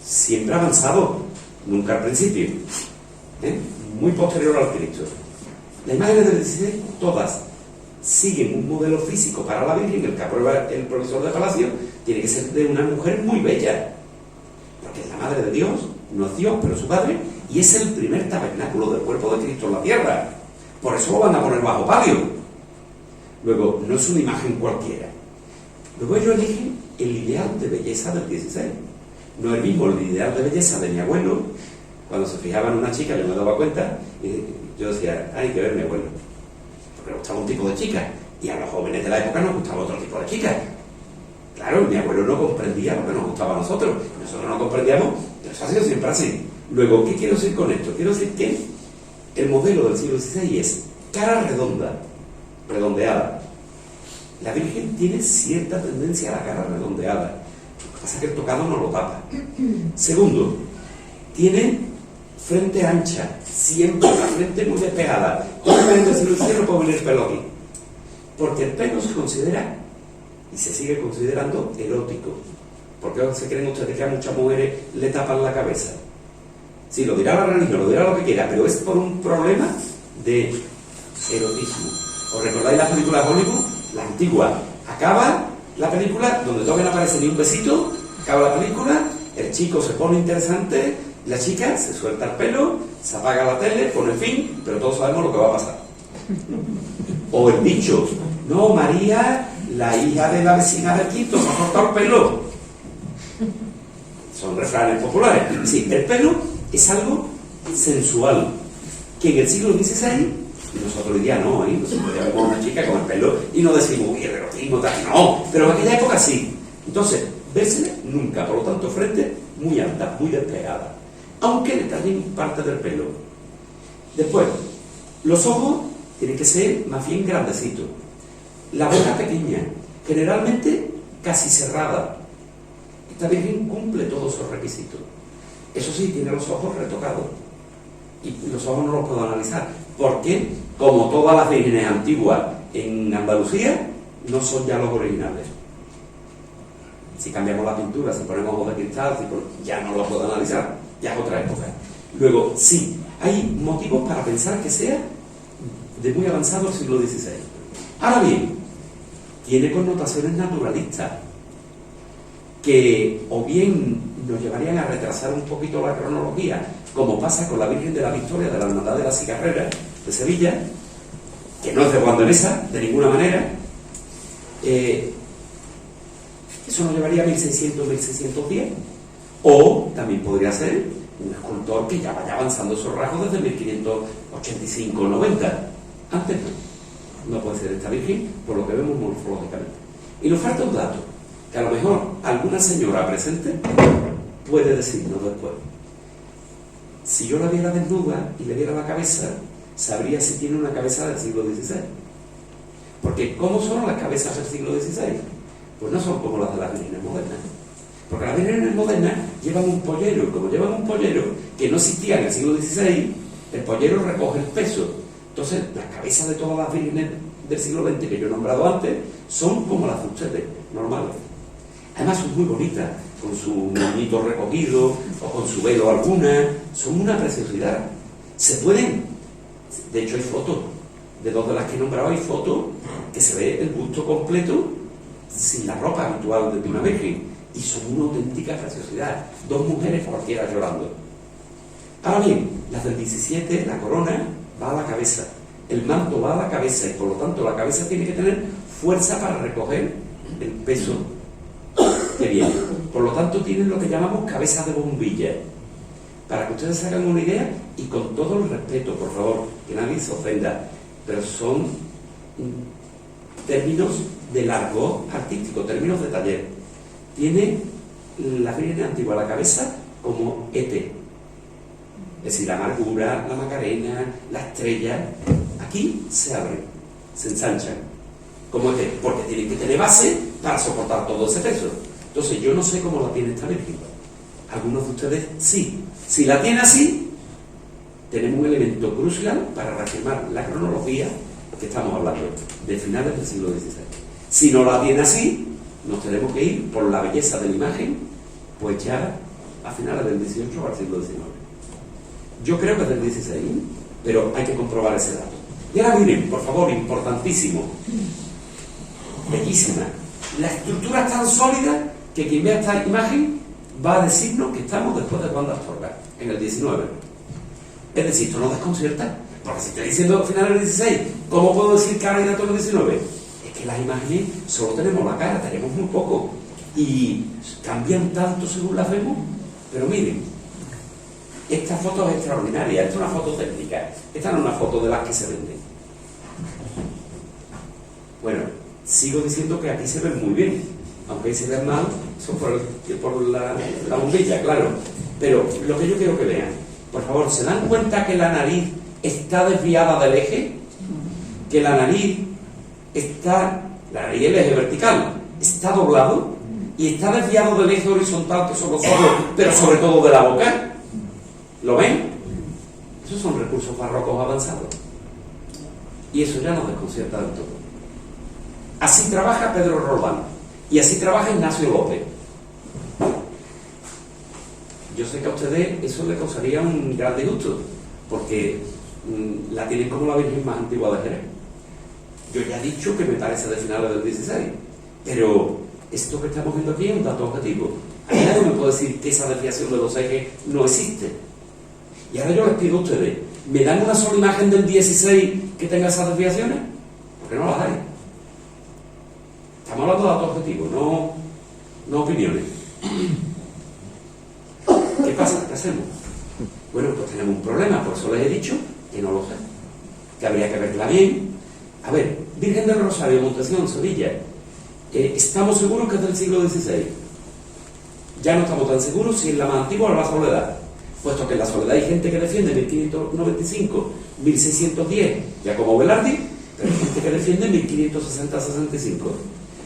Siempre avanzado, nunca al principio. Muy posterior al Cristo. Las imágenes del XVI, todas, siguen un modelo físico para la Virgen, el que aprueba el profesor de Palacio, tiene que ser de una mujer muy bella, porque es la madre de Dios, no es Dios, pero su padre, y es el primer tabernáculo del cuerpo de Cristo en la tierra. Por eso lo van a poner bajo palio. Luego, no es una imagen cualquiera. Luego ellos eligen el ideal de belleza del XVI. No el mismo el ideal de belleza de mi abuelo. Cuando se fijaba en una chica, yo me daba cuenta, y yo decía, hay que ver mi abuelo. Porque le gustaba un tipo de chica, y a los jóvenes de la época nos gustaba otro tipo de chica. Claro, mi abuelo no comprendía lo que nos gustaba a nosotros. Nosotros no comprendíamos, pero eso ha sido siempre así. Luego, ¿qué quiero decir con esto? Quiero decir que el modelo del siglo XVI es cara redonda, redondeada. La Virgen tiene cierta tendencia a la cara redondeada. Lo que pasa es que el tocado no lo tapa. Segundo, tiene frente ancha, siempre la frente muy despegada. En el siglo XVI no puedo venir el pelo aquí. Porque el pelo se considera, y se sigue considerando, erótico. ¿Por qué se creen ustedes que a muchas mujeres le tapan la cabeza? Sí, lo dirá la religión, lo dirá lo que quiera, pero es por un problema de erotismo. ¿Os recordáis las películas de Hollywood? La antigua. Acaba la película donde todavía no aparece ni un besito, acaba la película, el chico se pone interesante, la chica se suelta el pelo, se apaga la tele, pone fin, pero todos sabemos lo que va a pasar. O el dicho, no, María, la hija de la vecina del quinto, se ha cortado el pelo. Son refranes populares. Sí, el pelo es algo sensual, que en el siglo XVI, nosotros hoy día no, nosotros ya vemos a una chica con el pelo y no decimos, uy, el erotismo, tal, no, pero en aquella época sí. Entonces, verse nunca, por lo tanto, frente muy alta, muy despegada, aunque le tallen parte del pelo. Después, los ojos tienen que ser más bien grandecitos, la boca pequeña, generalmente casi cerrada. Esta Virgen cumple todos esos requisitos. Eso sí, tiene los ojos retocados. Y los ojos no los puedo analizar. Porque, como todas las vírgenes antiguas en Andalucía, no son ya los originales. Si cambiamos la pintura, si ponemos ojos de cristal, ya no lo puedo analizar, ya es otra época. Luego, sí, hay motivos para pensar que sea de muy avanzado el siglo XVI. Ahora bien, tiene connotaciones naturalistas que o bien nos llevarían a retrasar un poquito la cronología, como pasa con la Virgen de la Victoria de la Hermandad de la Cigarrera de Sevilla, que no es de Juan de Mesa, de ninguna manera. Eso nos llevaría a 1600, 1610. O también podría ser un escultor que ya vaya avanzando esos rasgos desde 1585 o 90. Antes no puede ser esta Virgen, por lo que vemos morfológicamente. Y nos falta un dato, que a lo mejor alguna señora presente puede decirnos después. Si yo la viera desnuda y le viera la cabeza, sabría si tiene una cabeza del siglo XVI. Porque ¿cómo son las cabezas del siglo XVI? Pues no son como las de las vírgenes modernas. Porque las vírgenes modernas llevan un pollero, y como llevan un pollero que no existía en el siglo XVI, el pollero recoge el peso. Entonces, las cabezas de todas las vírgenes del siglo XX que yo he nombrado antes son como las de ustedes, normales. Además son muy bonitas, con su moñito recogido o con su velo alguna, son una preciosidad. Se pueden, de hecho hay fotos, de dos de las que he nombrado hay fotos que se ve el busto completo sin la ropa habitual de una virgen, y son una auténtica preciosidad, dos mujeres cualquiera llorando. Ahora bien, las del 17, la corona va a la cabeza, el manto va a la cabeza, y por lo tanto la cabeza tiene que tener fuerza para recoger el peso que viene. Por lo tanto tienen lo que llamamos cabeza de bombilla. Para que ustedes se hagan una idea, y con todo el respeto, por favor, que nadie se ofenda, pero son términos de largo artístico, términos de taller. Tiene la Virgen antigua la cabeza como ET, es decir, la amargura, la Macarena, la estrella, aquí se abren, se ensanchan, como ET, porque tienen que tener base para soportar todo ese peso. Entonces yo no sé cómo la tiene esta Virgen. Algunos de ustedes sí. Si la tiene así, tenemos un elemento crucial para reafirmar la cronología que estamos hablando, de finales del siglo XVI. Si no la tiene así, nos tenemos que ir por la belleza de la imagen, pues ya a finales del XVIII o al siglo XIX. Yo creo que es del XVI, pero hay que comprobar ese dato. Y ahora miren, por favor, importantísimo, bellísima. La estructura es tan sólida que quien vea esta imagen va a decirnos que estamos después de Juan de Astorga, en el XIX. Es decir, esto nos desconcierta, porque si estoy diciendo finales del XVI, ¿cómo puedo decir que ahora hay datos del XIX? Es que las imágenes solo tenemos la cara, tenemos muy poco, y cambian tanto según las vemos. Pero miren, esta foto es extraordinaria, esta es una foto técnica, esta no es una foto de las que se venden. Bueno, sigo diciendo que aquí se ven muy bien, aunque ahí se ven mal, son por la bombilla, claro. Pero lo que yo quiero que vean, por favor, ¿se dan cuenta que la nariz está desviada del eje? Que la nariz el eje vertical está doblado y está desviado del eje horizontal, que son los ojos, pero sobre todo de la boca. ¿Lo ven? Esos son recursos barrocos avanzados. Y eso ya nos desconcierta del todo. Así trabaja Pedro Roldán y así trabaja Ignacio López. Yo sé que a ustedes eso les causaría un gran disgusto, porque la tienen como la Virgen más antigua de Jerez. Yo ya he dicho que me parece de finales del 16, pero esto que estamos viendo aquí es un dato objetivo. A mí nadie me puede decir que esa desviación de los ejes no existe. Y ahora yo les pido a ustedes, ¿me dan una sola imagen del 16 que tenga esas desviaciones? Porque no las hay. Estamos hablando de datos objetivos, no opiniones. ¿Qué pasa? ¿Qué hacemos? Bueno, pues tenemos un problema, por eso les he dicho que no lo sé, que habría que verla bien. A ver, Virgen del Rosario, Montesión, Sevilla, ¿estamos seguros que es del siglo XVI? Ya no estamos tan seguros si es la más antigua o la Soledad, puesto que en la Soledad hay gente que defiende 1595, 1610, ya como Velardi, pero hay gente que defiende 1560-65.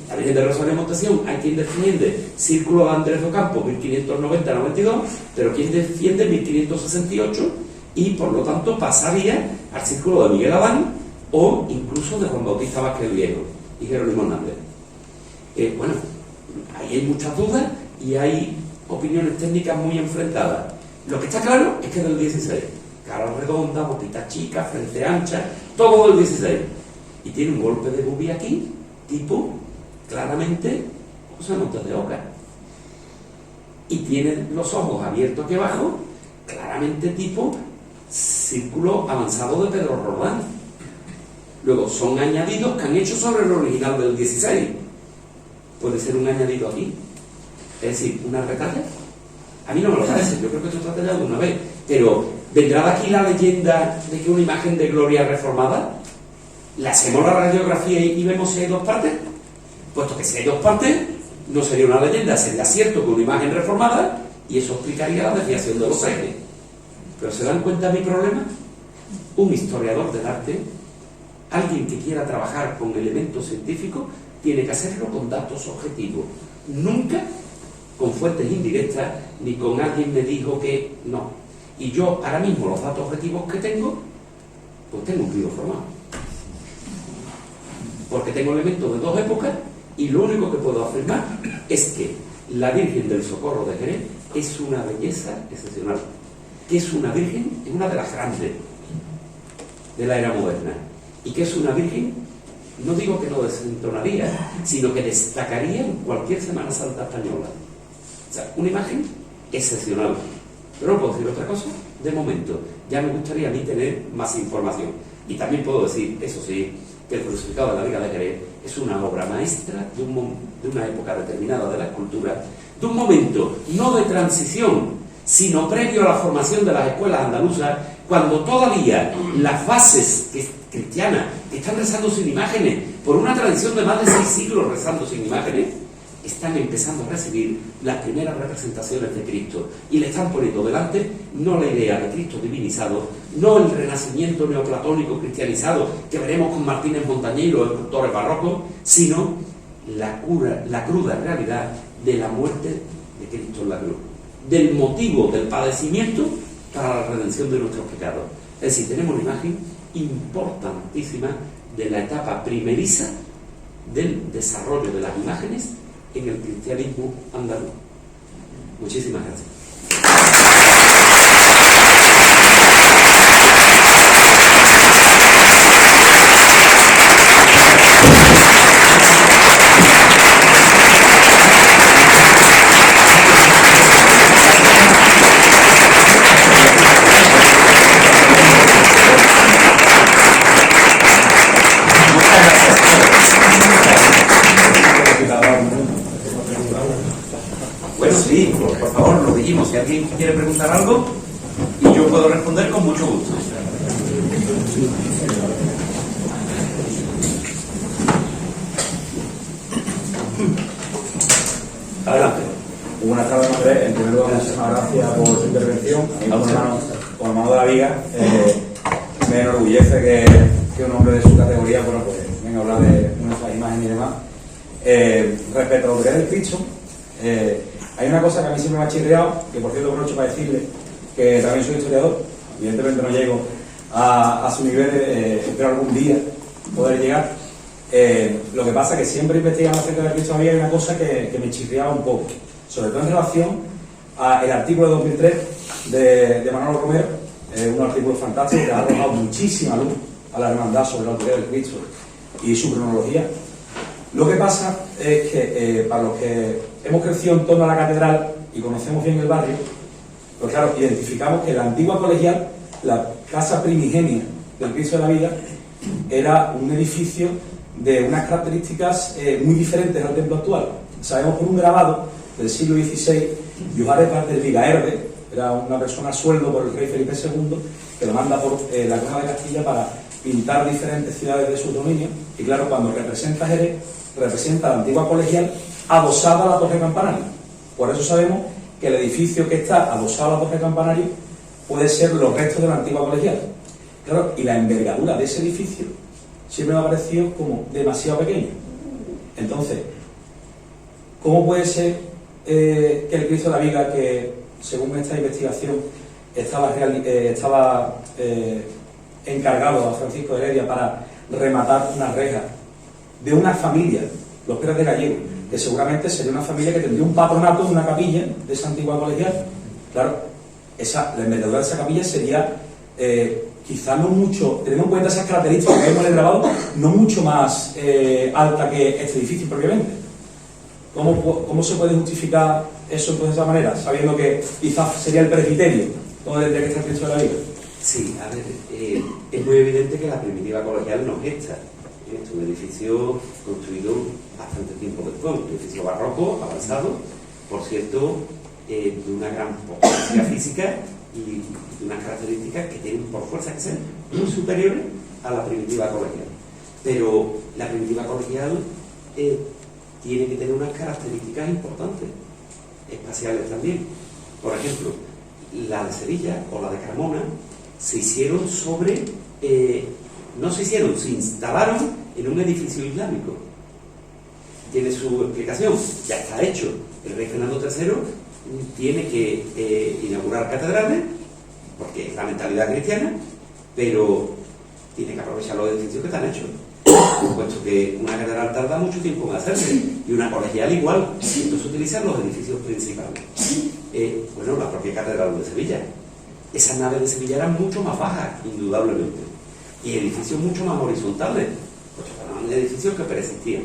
La Virgen del Rosario de Montesión, hay quien defiende Círculo de Andrés Ocampo, 1590-92, pero quien defiende 1568, y por lo tanto pasaría al círculo de Miguel Adán o incluso de Juan Bautista Vázquez Viejo y Jerónimo Hernández. Bueno, ahí hay muchas dudas y hay opiniones técnicas muy enfrentadas. Lo que está claro es que es del 16. Cara redonda, botita chica, frente ancha, todo del 16. Y tiene un golpe de bubi aquí, tipo, claramente, José Montes de Oca. Y tiene los ojos abiertos aquí abajo, claramente tipo círculo avanzado de Pedro Roldán. Luego, son añadidos que han hecho sobre el original del 16. Puede ser un añadido aquí. Es decir, una retalla. A mí no me lo parece, yo creo que esto está tallado una vez. Pero, ¿vendrá de aquí la leyenda de que una imagen de Gloria reformada? ¿Le hacemos la radiografía y vemos si hay dos partes? Puesto que si hay dos partes, no sería una leyenda, sería cierto que una imagen reformada, y eso explicaría la desviación de los ejes. Pero ¿se dan cuenta de mi problema? Un historiador del arte, alguien que quiera trabajar con elementos científicos, tiene que hacerlo con datos objetivos. Nunca con fuentes indirectas, ni con alguien me dijo que no. Y yo, ahora mismo, los datos objetivos que tengo, pues tengo un río formado. Porque tengo elementos de dos épocas, y lo único que puedo afirmar es que la Virgen del Socorro de Jerez es una belleza excepcional. Que es una Virgen, es una de las grandes de la era moderna. Y que es una Virgen, no digo que no desentonaría, sino que destacaría en cualquier Semana Santa española. O sea, una imagen excepcional. Pero no puedo decir otra cosa de momento. Ya me gustaría a mí tener más información. Y también puedo decir, eso sí, que el crucificado de la Virgen de Jerez es una obra maestra de una época determinada de la escultura, de un momento no de transición, sino previo a la formación de las escuelas andaluzas, cuando todavía las bases cristianas que están rezando sin imágenes, por una tradición de más de 6 siglos rezando sin imágenes, están empezando a recibir las primeras representaciones de Cristo y le están poniendo delante no la idea de Cristo divinizado, no el renacimiento neoplatónico cristianizado que veremos con Martínez Montañés y los escultores barrocos, sino la cruda realidad de la muerte de Cristo en la cruz, del motivo del padecimiento para la redención de nuestros pecados. Es decir, tenemos una imagen importantísima de la etapa primeriza del desarrollo de las imágenes en el cristianismo andaluz. Muchísimas gracias. Bueno, sí, por favor, lo dijimos. Si alguien quiere preguntar algo, y yo puedo responder con mucho gusto. Adelante. Buenas tardes, Andrés. En primer lugar, muchísimas gracias por su intervención. A mí, con hermano de la Viga, me enorgullece que un hombre de su categoría, bueno, pues venga a hablar de nuestras imágenes y demás. Respecto a lo que es el Cristo, hay una cosa que a mí siempre me ha chirriado, que por cierto aprovecho para decirle que también soy historiador, evidentemente no llego a su nivel, espero algún día poder llegar. Lo que pasa es que siempre investigando acerca del Cristo había una cosa que me chirriaba un poco, sobre todo en relación al artículo de 2003 de Manolo Romero, un artículo fantástico que ha arrojado muchísima luz a la hermandad sobre la autoridad del Cristo y su cronología. Lo que pasa es que para los que hemos crecido en torno a la catedral y conocemos bien el barrio, pues claro, identificamos que la antigua colegial, la casa primigenia del Cristo de la Vida, era un edificio de unas características muy diferentes al templo actual. Sabemos por un grabado del siglo XVI, Johannes del Vigaerde, era una persona a sueldo por el rey Felipe II, que lo manda por la corona de Castilla para pintar diferentes ciudades de su dominio, y claro, cuando representa Jerez, representa la antigua colegial adosada a la torre campanario. Por eso sabemos que el edificio que está adosado a la torre campanario puede ser los restos de la antigua colegial. Claro, y la envergadura de ese edificio siempre me ha parecido como demasiado pequeña. Entonces, ¿cómo puede ser que el Cristo de la Viga, que según esta investigación estaba encargado a Francisco de Heredia para rematar una reja de una familia, los Pérez de Gallego, que seguramente sería una familia que tendría un patronato de una capilla de esa antigua colegial. Claro, la envergadura de esa capilla sería quizá no mucho, teniendo en cuenta esas características que hemos grabado, no mucho más alta que este edificio propiamente. ¿Cómo se puede justificar eso de esa manera, sabiendo que quizás sería el presbiterio donde tendría que estar Cristo de la Viga? Sí, a ver, es muy evidente que la primitiva colegial no es esta. Es un edificio construido bastante tiempo después, un edificio barroco, avanzado, por cierto, de una gran potencia física y de unas características que tienen por fuerza que ser muy superiores a la primitiva colegial. Pero la primitiva colegial tiene que tener unas características importantes, espaciales también. Por ejemplo, la de Sevilla o la de Carmona se hicieron se instalaron en un edificio islámico. Tiene su explicación, ya está hecho. El rey Fernando III tiene que inaugurar catedrales, porque es la mentalidad cristiana, pero tiene que aprovechar los edificios que están hechos, puesto que una catedral tarda mucho tiempo en hacerse, y una colegial igual, entonces utilizan los edificios principales. Bueno, la propia catedral de Sevilla. Esas naves de Sevilla eran mucho más bajas, indudablemente, y edificios mucho más horizontales, pues eran edificios que persistían.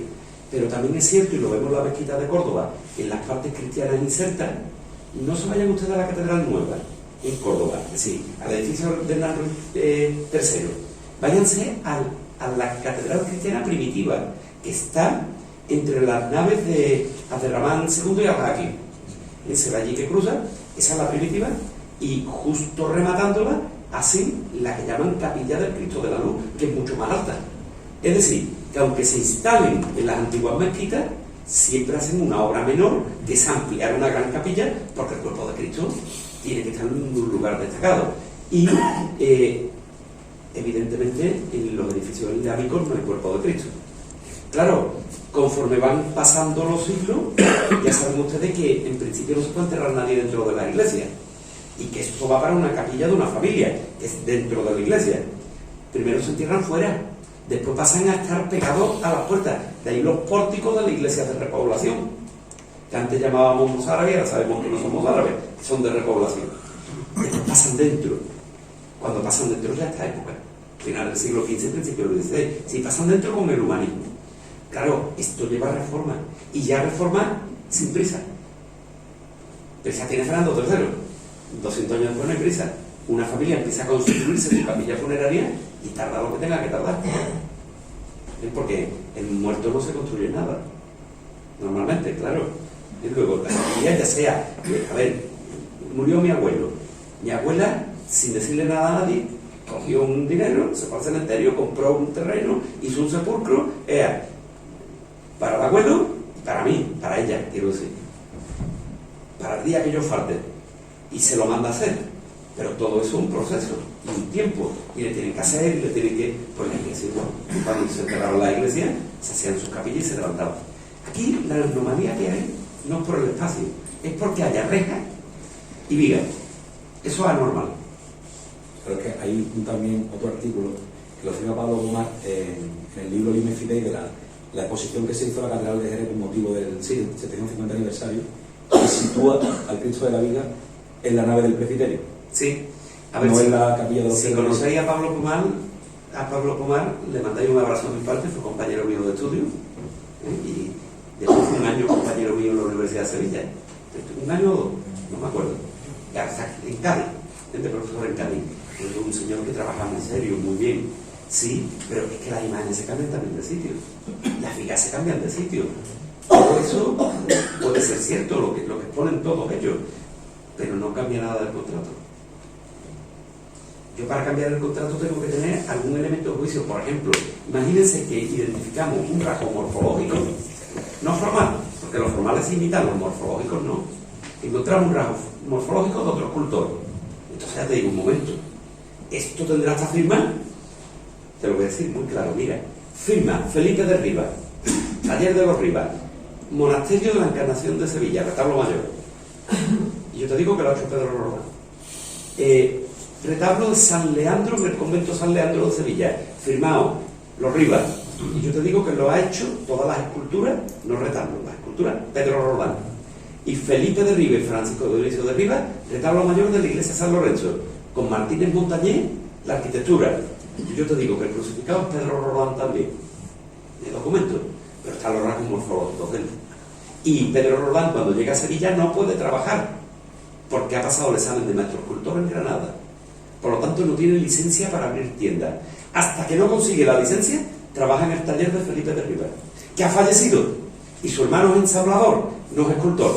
Pero también es cierto, y lo vemos en la mezquita de Córdoba, en las partes cristianas insertas, no se vayan ustedes a la catedral nueva, en Córdoba, es decir, al edificio de Hernán III, váyanse a la catedral cristiana primitiva, que está entre las naves de Abderramán II y Al-Hakim. Se va allí que cruza, esa es la primitiva, y justo rematándola hacen la que llaman Capilla del Cristo de la Luz, que es mucho más alta. Es decir, que aunque se instalen en las antiguas mezquitas, siempre hacen una obra menor, que es ampliar una gran capilla, porque el cuerpo de Cristo tiene que estar en un lugar destacado. Y evidentemente en los edificios islámicos no hay cuerpo de Cristo. Claro, conforme van pasando los siglos, ya saben ustedes que en principio no se puede enterrar nadie dentro de la iglesia, y que esto va para una capilla de una familia, que es dentro de la iglesia. Primero se entierran fuera, después pasan a estar pegados a las puertas. De ahí los pórticos de la iglesia de repoblación, que antes llamábamos mozárabes, ahora sabemos que no somos árabes, son de repoblación. Después pasan dentro. Cuando pasan dentro ya esta época, final del siglo XV, principio del XVI, sí, pasan dentro con el humanismo. Claro, esto lleva a reforma, y ya reforma sin prisa. Prisa tiene Fernando III. 200 años después no hay prisa. Una familia empieza a constituirse su capilla funeraria y tarda lo que tenga que tardar. Es porque el muerto no se construye nada. Normalmente, claro. Y luego, la familia ya sea, a ver, murió mi abuelo. Mi abuela, sin decirle nada a nadie, cogió un dinero, se fue al cementerio, compró un terreno, hizo un sepulcro, para el abuelo y para mí, para ella, quiero decir. Para el día que yo falte. Y se lo manda a hacer, pero todo eso es un proceso y un tiempo, y le tienen que hacer, y le tienen que, pues la iglesia, bueno, cuando se enterraron la iglesia, se hacían sus capillas y se levantaban. Aquí la anomalía que hay no es por el espacio, es porque haya rejas y vigas. Eso es anormal. Pero es que hay también otro artículo que lo firma Pablo Pomar en el libro Limes Fidei de la exposición que se hizo a la Catedral de Jerez con motivo del 750 aniversario, que sitúa al Cristo de la Viga en la nave del presbiterio. Sí. A ver, no en la capilla de los si conocéis a Pablo Pomar le mandáis un abrazo a mi parte, fue compañero mío de estudio, y después fue un año compañero mío en la Universidad de Sevilla. Un año o dos, no me acuerdo. En Cádiz, de profesor en Cádiz. Es un señor que trabaja muy serio, muy bien. Sí, pero es que las imágenes se cambian también de sitio. Las vigas se cambian de sitio. Todo eso puede ser cierto, lo que exponen todos ellos, pero no cambia nada del contrato. Yo para cambiar el contrato tengo que tener algún elemento de juicio. Por ejemplo, imagínense que identificamos un rasgo morfológico, no formal, porque los formales se imitan, los morfológicos no. Encontramos un rasgo morfológico de otro escultor. Entonces ya te digo, un momento, ¿esto tendrá esta firma? Te lo voy a decir muy claro, mira. Firma Felipe de Rivas, Taller de los Rivas, Monasterio de la Encarnación de Sevilla, retablo mayor. Y yo te digo que lo ha hecho Pedro Roldán. Retablo de San Leandro en el convento San Leandro de Sevilla, firmado los Rivas. Y yo te digo que lo ha hecho todas las esculturas, no retablos, las esculturas, Pedro Roldán. Y Felipe de Rivas y Francisco de Dionisio de Rivas, retablo mayor de la iglesia de San Lorenzo, con Martínez Montañés, la arquitectura. Y yo te digo que el crucificado es Pedro Roldán también, el documento, pero están los rasgos morfológicos de él. Y Pedro Roldán, cuando llega a Sevilla, no puede trabajar, porque ha pasado el examen de maestro escultor en Granada. Por lo tanto, no tiene licencia para abrir tiendas. Hasta que no consigue la licencia, trabaja en el taller de Felipe de Rivas, que ha fallecido, y su hermano es ensablador, no es escultor,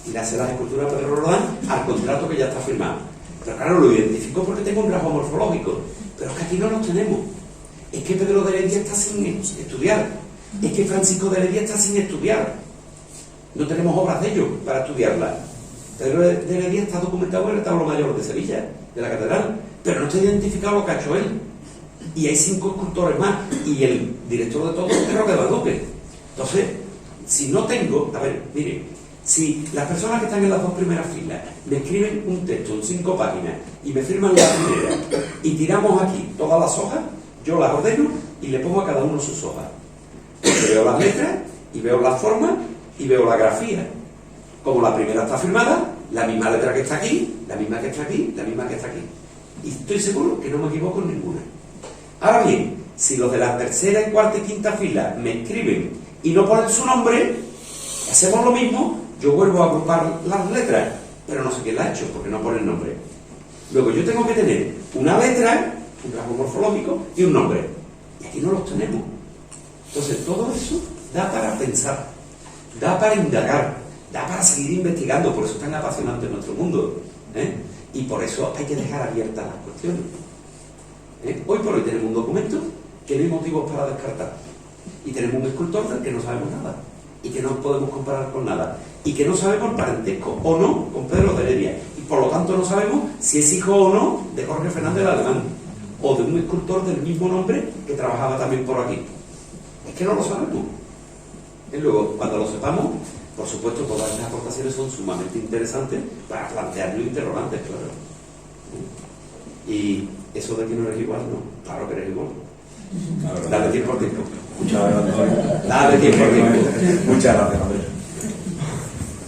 y le hace las esculturas a Pedro Roldán al contrato que ya está firmado. Pero claro, lo identificó porque tengo un rasgo morfológico, pero es que aquí no los tenemos. Es que Pedro de Heredia está sin estudiar, es que Francisco de Heredia está sin estudiar, no tenemos obras de ellos para estudiarlas. Pedro de Heredia está documentado en el retablo mayor de Sevilla, de la catedral, pero no está identificado lo que ha hecho él. Y hay 5 escultores más, y el director de todo es Roque Valduque. Entonces, si no tengo, a ver, mire, si las personas que están en las 2 primeras filas me escriben un texto en 5 páginas y me firman la primera y tiramos aquí todas las hojas, yo las ordeno y le pongo a cada uno sus hojas. Porque veo las letras y veo las formas y veo la grafía. Como la primera está firmada, la misma letra que está aquí, la misma que está aquí, la misma que está aquí. Y estoy seguro que no me equivoco en ninguna. Ahora bien, si los de la tercera, cuarta y quinta fila me escriben y no ponen su nombre, hacemos lo mismo, yo vuelvo a agrupar las letras, pero no sé quién la ha hecho porque no pone el nombre. Luego yo tengo que tener una letra, un rasgo morfológico y un nombre. Y aquí no los tenemos. Entonces todo eso da para pensar, da para indagar, da para seguir investigando, por eso es tan apasionante nuestro mundo, y por eso hay que dejar abiertas las cuestiones. Hoy por hoy tenemos un documento que no hay motivos para descartar, y tenemos un escultor del que no sabemos nada, y que no podemos comparar con nada, y que no sabemos el parentesco o no con Pedro de Heredia, y por lo tanto no sabemos si es hijo o no de Jorge Fernández el Alemán, o de un escultor del mismo nombre que trabajaba también por aquí. Es que no lo sabemos. Y luego, cuando lo sepamos, por supuesto, todas estas aportaciones son sumamente interesantes para plantearnos interrogantes, claro. Y eso de que no eres igual, no. Claro que eres igual. Dale tiempo al tiempo. Muchas gracias, Antonio. Dale tiempo al tiempo. Muchas gracias, Antonio.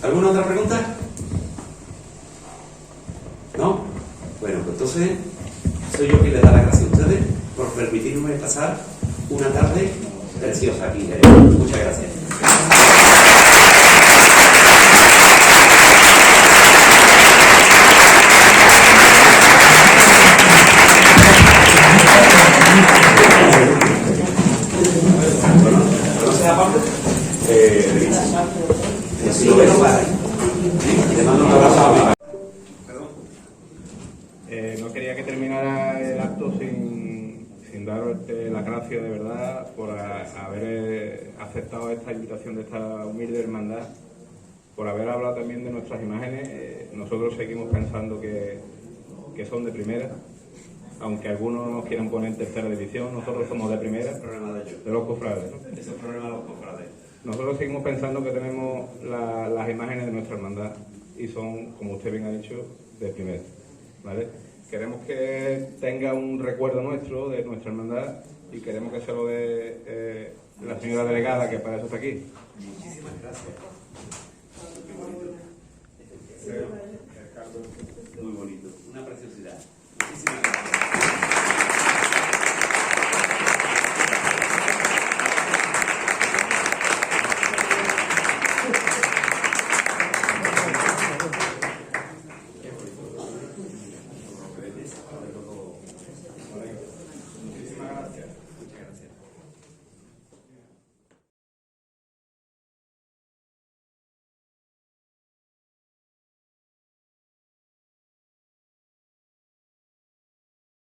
¿Alguna otra pregunta? ¿No? Bueno, pues entonces soy yo quien le da las gracias a ustedes por permitirme pasar una tarde preciosa aquí. Muchas gracias. No quería que terminara el acto sin daros las gracias de verdad por haber aceptado esta invitación de esta humilde hermandad, por haber hablado también de nuestras imágenes. Nosotros seguimos pensando que son de primera, aunque algunos nos quieran poner en tercera división, nosotros somos de primera, de los cofrades, ¿no? Ese es el problema de los cofrades. Nosotros seguimos pensando que tenemos las imágenes de nuestra hermandad y son, como usted bien ha dicho, de primera, ¿vale? Queremos que tenga un recuerdo nuestro de nuestra hermandad y queremos que se lo dé la señora delegada, que para eso está aquí.